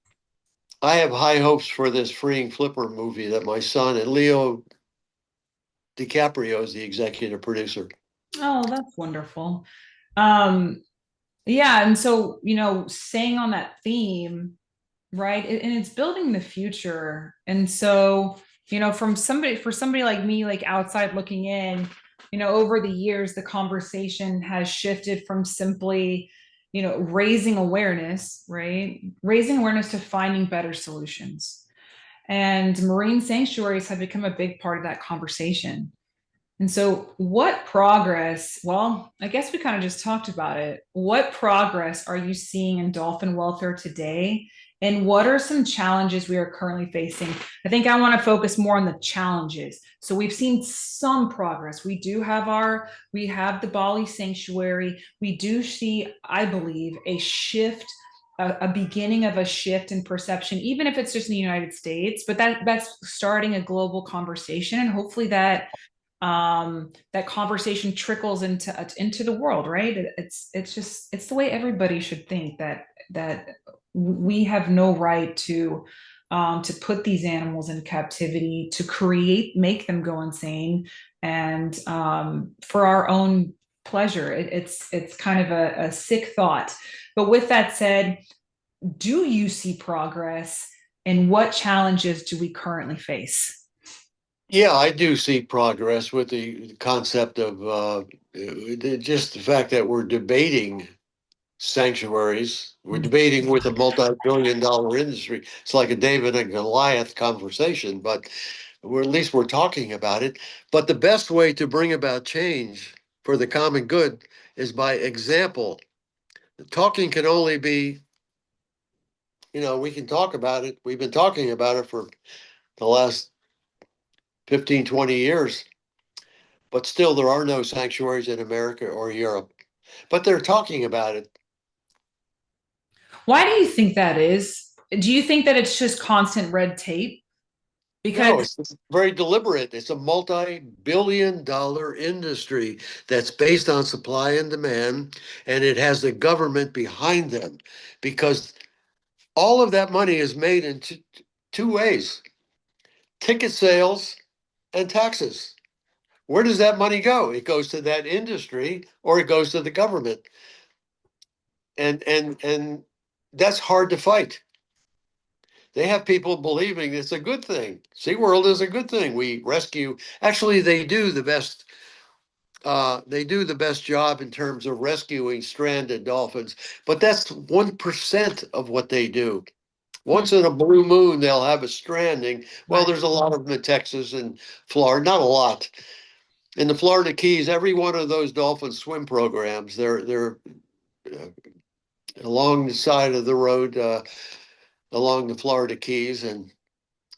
Speaker 2: I have high hopes for this Freeing Flipper movie that my son and Leo DiCaprio is the executive producer.
Speaker 1: Oh, that's wonderful. Um, yeah, and so, staying on that theme, right? And it's building the future. And so, for somebody like me, like outside looking in, over the years, the conversation has shifted from simply, raising awareness, right? Raising awareness to finding better solutions. And marine sanctuaries have become a big part of that conversation. And so, what progress? Well, I guess we kind of just talked about it. What progress are you seeing in dolphin welfare today? And what are some challenges we are currently facing? I think I want to focus more on the challenges. So we've seen some progress. We have the Bali sanctuary. We do see, I believe, a shift, a beginning of a shift in perception, even if it's just in the United States. But that's starting a global conversation, and hopefully that conversation trickles into the world, right? It's the way everybody should think, that we have no right to put these animals in captivity, to make them go insane, and for our own pleasure. It's kind of a sick thought. But with that said, do you see progress, and what challenges do we currently face?
Speaker 2: Yeah, I do see progress with the concept of just the fact that we're debating sanctuaries. We're debating with a multi-billion-dollar industry. It's like a David and Goliath conversation, but at least we're talking about it. But the best way to bring about change for the common good is by example. Talking can only be, we can talk about it. We've been talking about it for the last 15, 20 years, but still there are no sanctuaries in America or Europe. But they're talking about it.
Speaker 1: Why do you think that is? Do you think that it's just constant red tape?
Speaker 2: No,
Speaker 1: Because
Speaker 2: it's very deliberate. It's a multi-billion dollar industry that's based on supply and demand, and it has the government behind them because all of that money is made in two ways: ticket sales and taxes. Where does that money go? It goes to that industry or it goes to the government. And that's hard to fight. They have people believing it's a good thing. SeaWorld is a good thing. We rescue. Actually, they do the best job in terms of rescuing stranded dolphins, but that's 1% of what they do.
Speaker 1: hmm,
Speaker 2: Once in a blue moon, they'll have a stranding. Well,
Speaker 1: right,
Speaker 2: there's a lot of them in Texas and Florida, not a lot. In the Florida Keys, every one of those dolphin swim programs, they're uh, along the side of the road, along the Florida Keys, and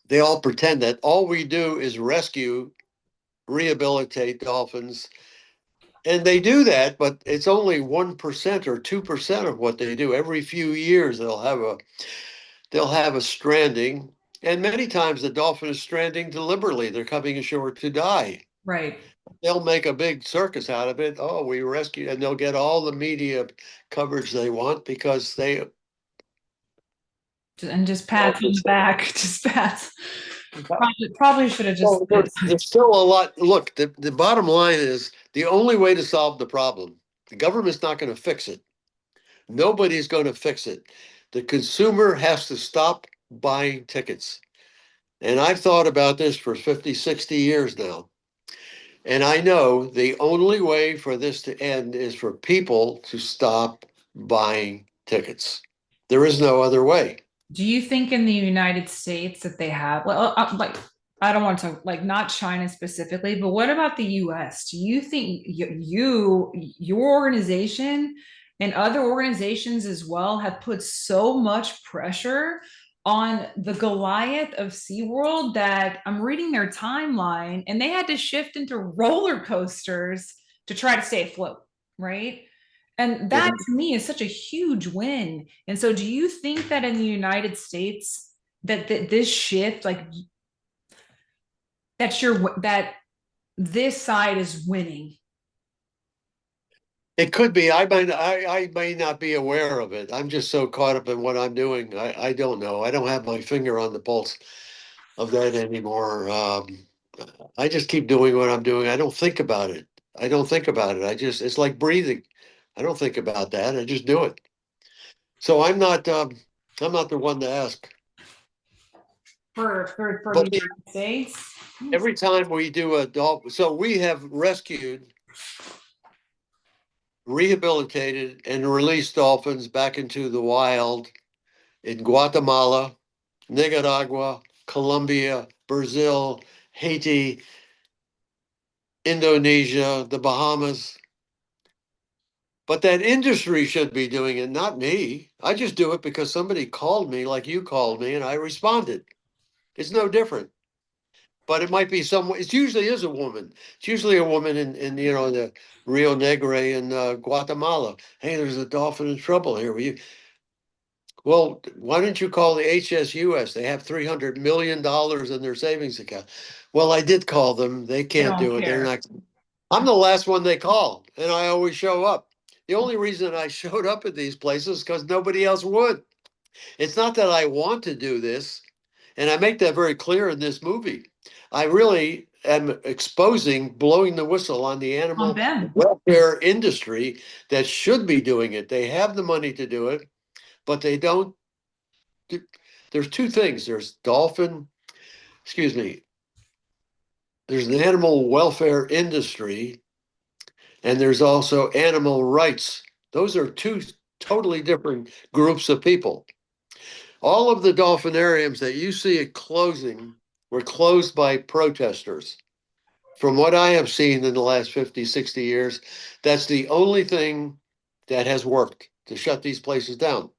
Speaker 2: they all pretend that all we do is rescue, rehabilitate dolphins. And they do that, but it's only 1% or 2% of what they do. Every few years they'll have a stranding. And many times the dolphin is stranding deliberately. They're coming ashore to die.
Speaker 1: right.
Speaker 2: They'll make a big circus out of it. Oh, we rescued, and they'll get all the media coverage they want because they.
Speaker 1: And just pats on the back, just pats. Probably should have just
Speaker 2: Well,
Speaker 1: said,
Speaker 2: there's still a lot. Look, the bottom line is the only way to solve the problem. The government's not going to fix it. Nobody's going to fix it. The consumer has to stop buying tickets. And I've thought about this for 50, 60 years now. And I know the only way for this to end is for people to stop buying tickets. There is no other way.
Speaker 1: do you think in the United States that they have, well, like, I don't want to, like, not China specifically, but what about the US? Do you think your organization and other organizations as well have put so much pressure on the Goliath of SeaWorld that I'm reading their timeline and they had to shift into roller coasters to try to stay afloat, right? And
Speaker 2: Yeah.
Speaker 1: that to me is such a huge win. And so do you think that in the United States that this shift, like that this side is winning?
Speaker 2: It could be. I may not be aware of it. I'm just so caught up in what I'm doing. I don't know. I don't have my finger on the pulse of that anymore. I just keep doing what I'm doing. I don't think about it. I don't think about it. It's like breathing. I don't think about that. I just do it. So I'm not the one to ask.
Speaker 1: For the
Speaker 2: But
Speaker 1: United States?
Speaker 2: every time we do a dolphin, so we have rescued, rehabilitated, and released dolphins back into the wild in Guatemala, Nicaragua, Colombia, Brazil, Haiti, Indonesia, the Bahamas. But that industry should be doing it, not me. I just do it because somebody called me, like you called me, and I responded. It's no different. But it might be someone. It usually is a woman. It's usually a woman in the Rio Negre in Guatemala. Hey, there's a dolphin in trouble here. Will you? Well, why don't you call the HSUS? They have $300 million in their savings account. Well, I did call them. They
Speaker 1: They
Speaker 2: can't
Speaker 1: don't
Speaker 2: do it. They're
Speaker 1: care.
Speaker 2: not. I'm the last one they call, and I always show up. The only reason I showed up at these places because nobody else would. It's not that I want to do this, and I make that very clear in this movie. I really am exposing, blowing the whistle on the
Speaker 1: On
Speaker 2: animal
Speaker 1: them.
Speaker 2: welfare industry that should be doing it. They have the money to do it, but they don't. Do, there's two things. Excuse me, there's an animal welfare industry, and there's also animal rights. Those are two totally different groups of people. All of the dolphinariums that you see at closing were closed by protesters. From what I have seen in the last 50, 60 years, that's the only thing that has worked to shut these places down.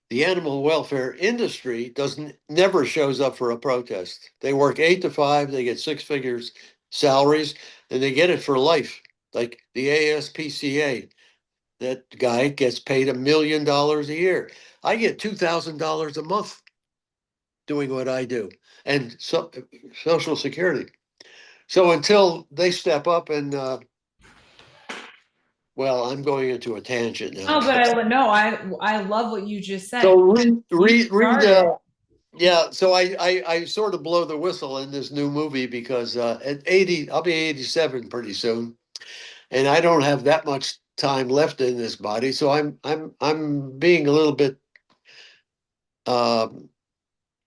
Speaker 2: The animal welfare industry doesn't never shows up for a protest. They work 8 to 5, they get six figures salaries, and they get it for life, like the ASPCA. that guy gets paid $1 million a year. I get $2,000 a month doing what I do, and so Social Security. So until they step up and well, I'm going into a tangent now.
Speaker 1: Oh, but I love what you just said.
Speaker 2: So
Speaker 1: You
Speaker 2: read
Speaker 1: started.
Speaker 2: yeah, so I sort of blow the whistle in this new movie because at 80, I'll be 87 pretty soon, and I don't have that much time left in this body, so I'm being a little bit um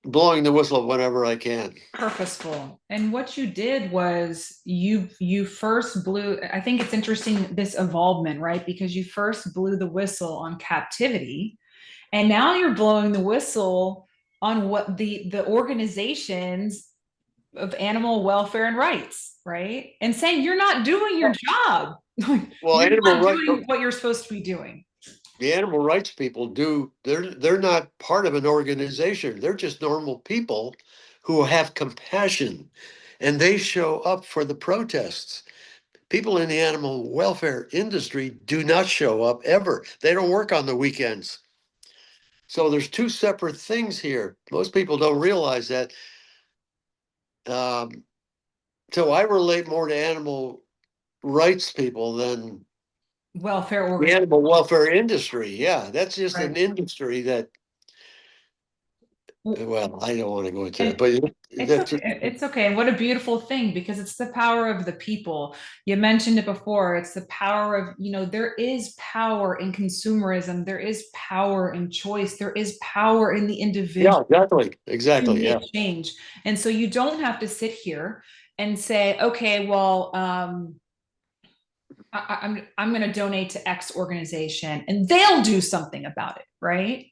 Speaker 2: blowing the whistle whenever I can.
Speaker 1: Purposeful. And what you did was you first blew, I think it's interesting, this evolvement, right? Because you first blew the whistle on captivity, and now you're blowing the whistle on what the organizations of animal welfare and rights, right? And saying you're not doing your job.
Speaker 2: Well,
Speaker 1: You're
Speaker 2: animal
Speaker 1: not
Speaker 2: right
Speaker 1: doing what you're supposed to be doing.
Speaker 2: the animal rights people do, they're not part of an organization. They're just normal people who have compassion, and they show up for the protests. People in the animal welfare industry do not show up ever. They don't work on the weekends. So there's two separate things here. Most people don't realize that. Um, so I relate more to animal rights people than
Speaker 1: Welfare
Speaker 2: the
Speaker 1: organization,
Speaker 2: animal welfare industry. Yeah, that's just an
Speaker 1: right?
Speaker 2: industry that, well, I don't want to go into that,
Speaker 1: And
Speaker 2: but
Speaker 1: it's
Speaker 2: that's,
Speaker 1: okay. It's okay. And what a beautiful thing, because it's the power of the people. You mentioned it before. It's the power of, there is power in consumerism. There is power in choice. There is power in the individual
Speaker 2: yeah, exactly.
Speaker 1: to
Speaker 2: Exactly. Yeah.
Speaker 1: make change. And so you don't have to sit here and say, okay, well, I'm going to donate to X organization and they'll do something about it, right?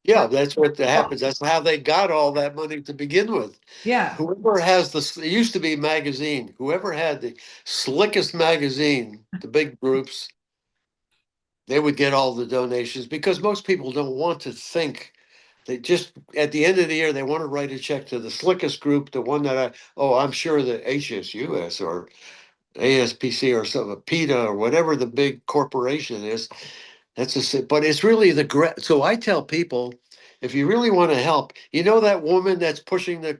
Speaker 2: Yeah, that's what happens. That's how they got all that money to begin with.
Speaker 1: Yeah.
Speaker 2: Whoever has it used to be magazine, whoever had the slickest magazine, the big groups, they would get all the donations because most people don't want to think. They just, at the end of the year, they want to write a check to the slickest group, the one that I'm sure the HSUS or ASPC or some PETA or whatever the big corporation is. But it's really so I tell people, if you really want to help, that woman that's pushing the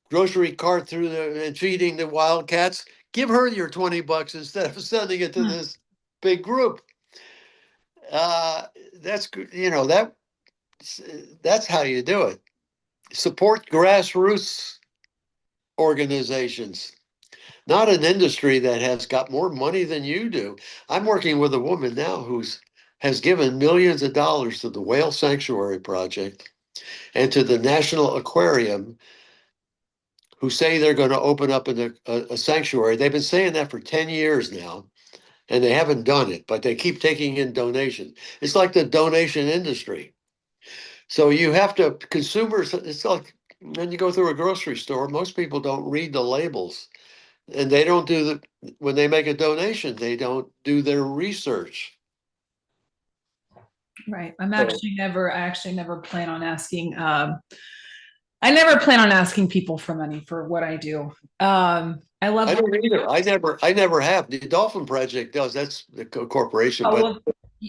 Speaker 2: grocery cart through and feeding the wildcats, give her your $20 instead of sending it to
Speaker 1: Hmm.
Speaker 2: this big group. Uh, that's that's how you do it. Support grassroots organizations, not an industry that has got more money than you do. I'm working with a woman now who's has given millions of dollars to the Whale Sanctuary Project and to the National Aquarium, who say they're going to open up a sanctuary. They've been saying that for 10 years now, and they haven't done it, but they keep taking in donations. It's like the donation industry. So you have to, consumers, it's like when you go through a grocery store, most people don't read the labels. And they don't when they make a donation, they don't do their research.
Speaker 1: Right.
Speaker 2: So
Speaker 1: I actually never plan on asking, I never plan on asking people for money for what I do. I love
Speaker 2: I
Speaker 1: what
Speaker 2: don't
Speaker 1: you're
Speaker 2: either. I never have. The Dolphin Project does. That's the corporation,
Speaker 1: Oh,
Speaker 2: but
Speaker 1: well,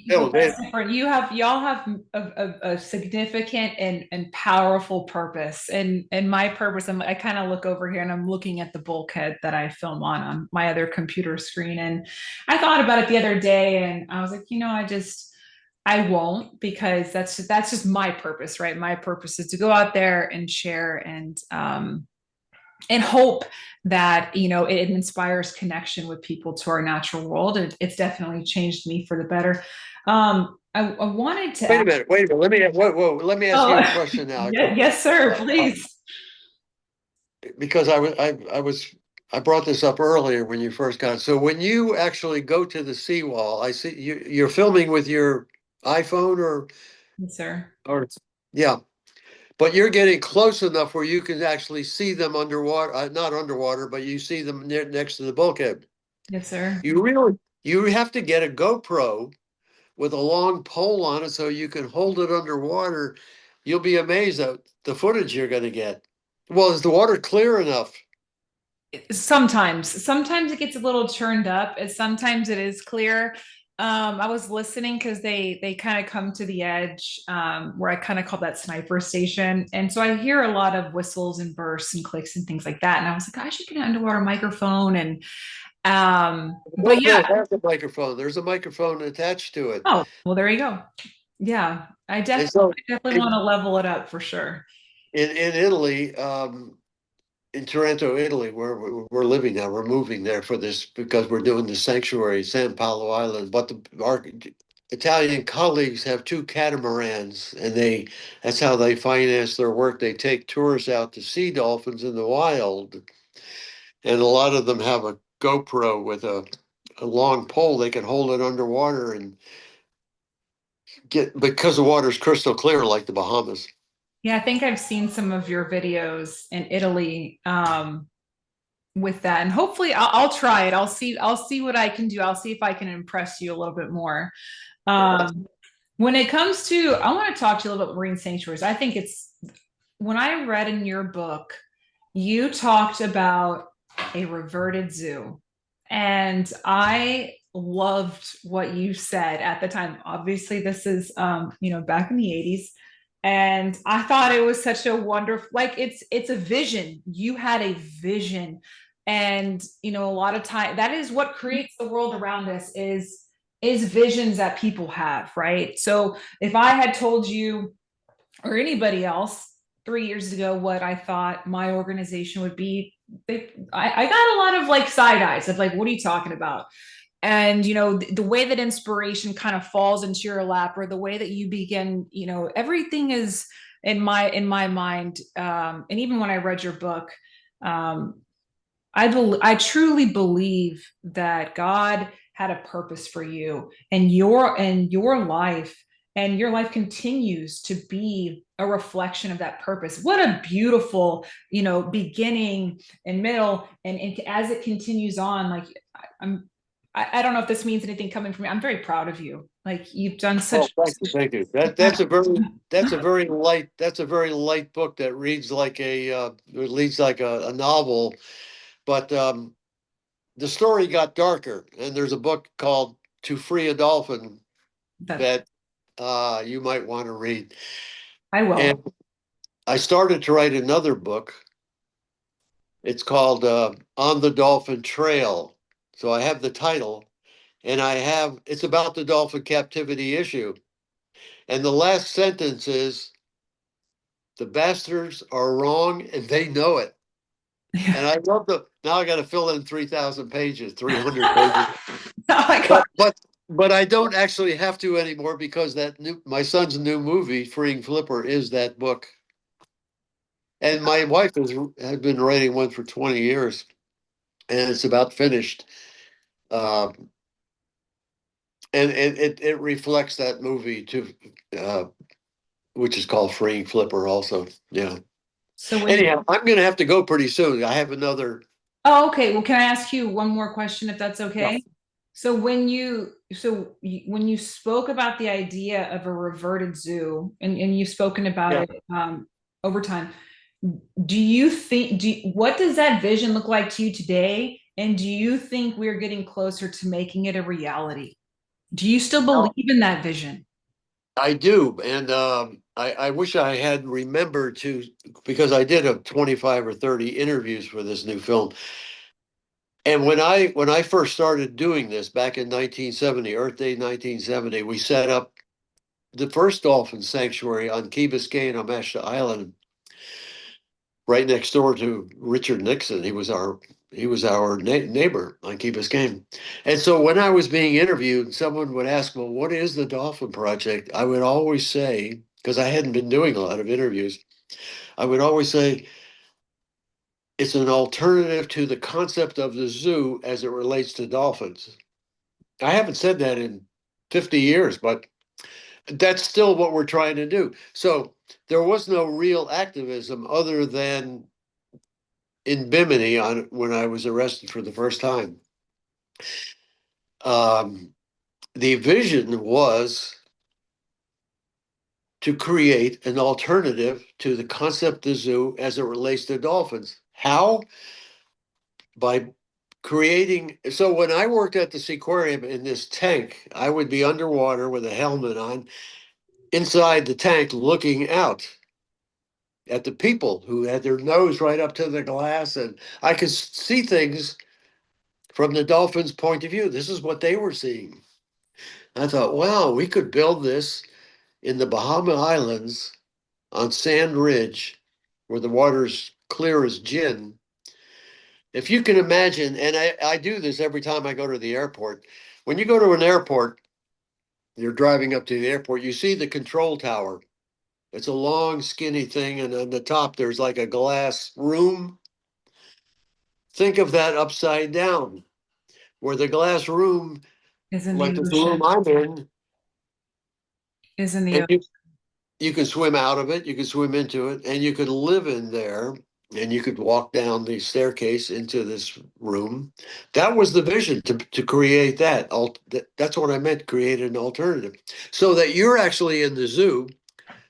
Speaker 2: no,
Speaker 1: that's different. Y'all have a significant and powerful purpose. And my purpose, I kind of look over here and I'm looking at the bulkhead that I film on my other computer screen. And I thought about it the other day and I was like, I won't, because that's just my purpose, right? My purpose is to go out there and share and hope that it inspires connection with people to our natural world. It's definitely changed me for the better. I wanted to
Speaker 2: wait a
Speaker 1: ask.
Speaker 2: minute. Wait a minute. Let me ask you a
Speaker 1: Oh,
Speaker 2: question now.
Speaker 1: yes, sir,
Speaker 2: Uh,
Speaker 1: please.
Speaker 2: because I brought this up earlier when you first got. So when you actually go to the seawall, I see you're filming with your iPhone
Speaker 1: Yes, sir.
Speaker 2: or yeah. But you're getting close enough where you can actually see them underwater, not underwater, but you see them next to the bulkhead.
Speaker 1: Yes, sir.
Speaker 2: You have to get a GoPro with a long pole on it so you can hold it underwater. You'll be amazed at the footage you're going to get. Well, is the water clear enough?
Speaker 1: Sometimes it gets a little churned up, and sometimes it is clear. I was listening because they kind of come to the edge, where I kind of call that sniper station, and so I hear a lot of whistles and bursts and clicks and things like that. And I was like, I should get an underwater microphone. And but
Speaker 2: Well,
Speaker 1: yeah.
Speaker 2: they have the microphone. There's a microphone attached to it.
Speaker 1: Oh, well, there you go. Yeah,
Speaker 2: And so
Speaker 1: I definitely want
Speaker 2: in
Speaker 1: to level it up for sure.
Speaker 2: in Italy, in Taranto, Italy, where we're living now, we're moving there for this because we're doing the sanctuary, San Paulo Island. But our Italian colleagues have two catamarans, and that's how they finance their work. They take tours out to see dolphins in the wild, and a lot of them have a GoPro with a long pole. They can hold it underwater and get because the water's crystal clear, like the Bahamas.
Speaker 1: Yeah, I think I've seen some of your videos in Italy, with that, and hopefully I'll try it. I'll see what I can do. I'll see if I can impress you a little bit more. Um, when it comes to, I want to talk to you a little bit about marine sanctuaries. I think it's when I read in your book, you talked about a reverted zoo, and I loved what you said at the time. Obviously, this is back in the 80s. And I thought it was such a wonderful, like it's a vision. You had a vision. And a lot of time that is what creates the world around us is visions that people have, right? So if I had told you or anybody else 3 years ago what I thought my organization would be, I got a lot of like side eyes of like, what are you talking about? And the way that inspiration kind of falls into your lap, or the way that you begin, everything is in my mind. And even when I read your book, um, I truly believe that God had a purpose for you, and your life continues to be a reflection of that purpose. What a beautiful, beginning and middle, and as it continues on, like I'm I don't know if this means anything coming from me. I'm very proud of you. Like you've done
Speaker 2: Oh,
Speaker 1: such.
Speaker 2: thank you, thank you. That's a very light book that reads like it reads like a novel. But the story got darker, and there's a book called "To Free a Dolphin"
Speaker 1: That
Speaker 2: that you might want to read.
Speaker 1: I will.
Speaker 2: And I started to write another book. It's called "On the Dolphin Trail." So I have the title, and it's about the dolphin captivity issue. And the last sentence is, "The bastards are wrong and they know it."
Speaker 1: Yeah.
Speaker 2: And I love now I got to fill in 3,000 pages, 300 pages.
Speaker 1: Oh my God.
Speaker 2: But I don't actually have to anymore because my son's new movie, Freeing Flipper, is that book. And my wife has been writing one for 20 years, and it's about finished. Um, and it reflects that movie too, uh, which is called Freeing Flipper also. Yeah.
Speaker 1: So when
Speaker 2: Anyhow, I'm going to have to go pretty soon. I have another.
Speaker 1: Oh, okay. Well, can I ask you one more question if that's
Speaker 2: Yeah.
Speaker 1: okay? When you spoke about the idea of a reverted zoo, and you've spoken about
Speaker 2: Yeah.
Speaker 1: it over time, what does that vision look like to you today? And do you think we're getting closer to making it a reality? Do you still believe in that vision?
Speaker 2: I do, and I wish I had remembered to because I did a 25 or 30 interviews for this new film. And when I first started doing this back in 1970, Earth Day 1970, we set up the first dolphin sanctuary on Key Biscayne on Mashta Island, right next door to Richard Nixon. He was our neighbor on Key Biscayne. And so when I was being interviewed, someone would ask, "Well, what is the Dolphin Project?" I would always say, because I hadn't been doing a lot of interviews, I would always say it's an alternative to the concept of the zoo as it relates to dolphins. I haven't said that in 50 years, but that's still what we're trying to do. So there was no real activism other than in Bimini when I was arrested for the first time. Um, the vision was to create an alternative to the concept of the zoo as it relates to dolphins. How? By creating. So when I worked at the aquarium in this tank, I would be underwater with a helmet on inside the tank looking out at the people who had their nose right up to the glass, and I could see things from the dolphins' point of view. This is what they were seeing. I thought, wow, we could build this in the Bahama Islands on Sand Ridge, where the water's clear as gin. If you can imagine, and I do this every time I go to the airport. When you go to an airport, you're driving up to the airport, you see the control tower. It's a long, skinny thing, and on the top, there's like a glass room. Think of that upside down, where the glass room,
Speaker 1: Is in
Speaker 2: like
Speaker 1: the
Speaker 2: this room
Speaker 1: ocean.
Speaker 2: I'm in,
Speaker 1: Is in the
Speaker 2: and
Speaker 1: ocean.
Speaker 2: you can swim out of it, you can swim into it, and you could live in there, and you could walk down the staircase into this room. That was the vision to create that. That's what I meant, create an alternative. So that you're actually in the zoo.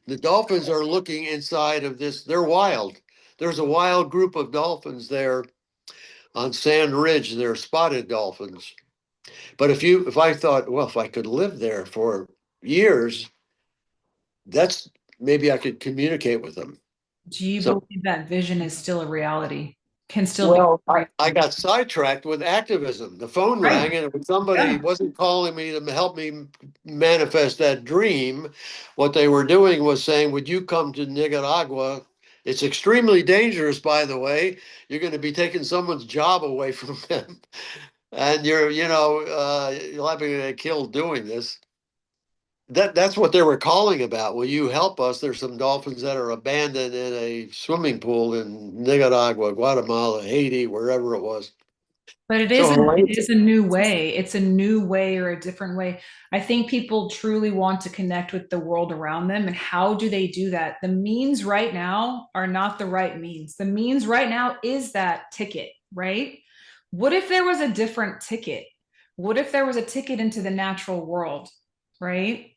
Speaker 2: The dolphins are looking inside of this. They're wild. There's a wild group of dolphins there on Sand Ridge. They're spotted dolphins. But if I thought, well, if I could live there for years, that's maybe I could communicate with them.
Speaker 1: Do you
Speaker 2: So,
Speaker 1: believe that vision is still a reality? Can still be
Speaker 2: well,
Speaker 1: a
Speaker 2: I
Speaker 1: reality?
Speaker 2: got sidetracked with activism. The phone
Speaker 1: Right.
Speaker 2: rang, and if somebody
Speaker 1: Yeah.
Speaker 2: wasn't calling me to help me manifest that dream, what they were doing was saying, "Would you come to Nicaragua? It's extremely dangerous, by the way. You're going to be taking someone's job away from them, and you'll have to get killed doing this." That's what they were calling about. Will you help us? There's some dolphins that are abandoned in a swimming pool in Nicaragua, Guatemala, Haiti, wherever it was.
Speaker 1: But it
Speaker 2: So
Speaker 1: is it
Speaker 2: Helene,
Speaker 1: is a new way. It's a new way or a different way. I think people truly want to connect with the world around them. And how do they do that? The means right now are not the right means. The means right now is that ticket, right? What if there was a different ticket? What if there was a ticket into the natural world, right?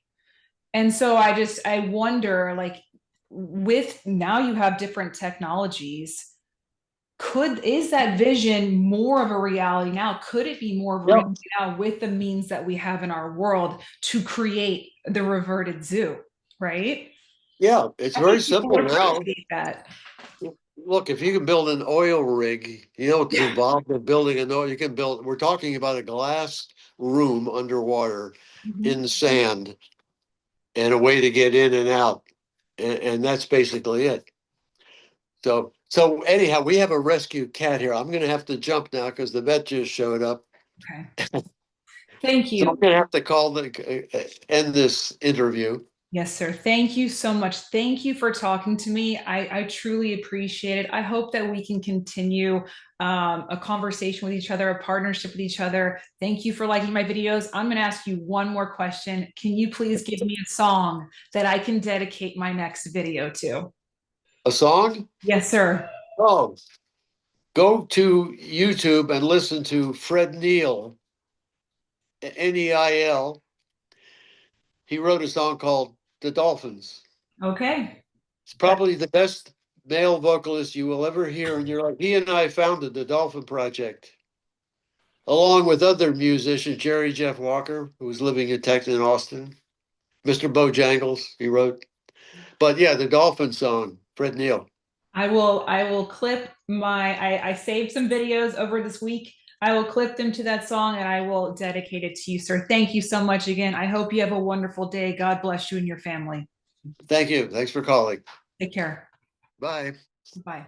Speaker 1: And so I wonder, like, with now you have different technologies, could is that vision more of a reality now? Could it be more of a
Speaker 2: yeah,
Speaker 1: reality now with the means that we have in our world to create the reverted zoo, right?
Speaker 2: yeah, it's
Speaker 1: I
Speaker 2: very
Speaker 1: think people
Speaker 2: simple
Speaker 1: would
Speaker 2: now.
Speaker 1: appreciate that.
Speaker 2: Look, if you can build an oil rig, you know what's involved in building an oil. You can build. We're talking about a glass room underwater in
Speaker 1: Mhm.
Speaker 2: the sand and a way to get in and out, and that's basically it. So anyhow, we have a rescue cat here. I'm going to have to jump now because the vet just showed up.
Speaker 1: Okay. Thank
Speaker 2: So I'm
Speaker 1: you.
Speaker 2: going to have to call end this interview.
Speaker 1: Yes, sir. Thank you so much. Thank you for talking to me. I truly appreciate it. I hope that we can continue a conversation with each other, a partnership with each other. Thank you for liking my videos. I'm going to ask you one more question. Can you please give me a song that I can dedicate my next video to?
Speaker 2: A song?
Speaker 1: Yes, sir.
Speaker 2: Oh, go to YouTube and listen to Fred Neil, Neil. He wrote a song called The Dolphins.
Speaker 1: Okay.
Speaker 2: It's probably the best male vocalist you will ever hear in your life. He and I founded the Dolphin Project, along with other musicians, Jerry Jeff Walker, who was living in Texas in Austin, Mr. Bojangles, he wrote. But yeah, the Dolphin song, Fred Neil.
Speaker 1: I will clip I saved some videos over this week. I will clip them to that song and I will dedicate it to you, sir. Thank you so much again. I hope you have a wonderful day. God bless you and your family.
Speaker 2: Thank you. Thanks for calling.
Speaker 1: Take care.
Speaker 2: Bye.
Speaker 1: Bye.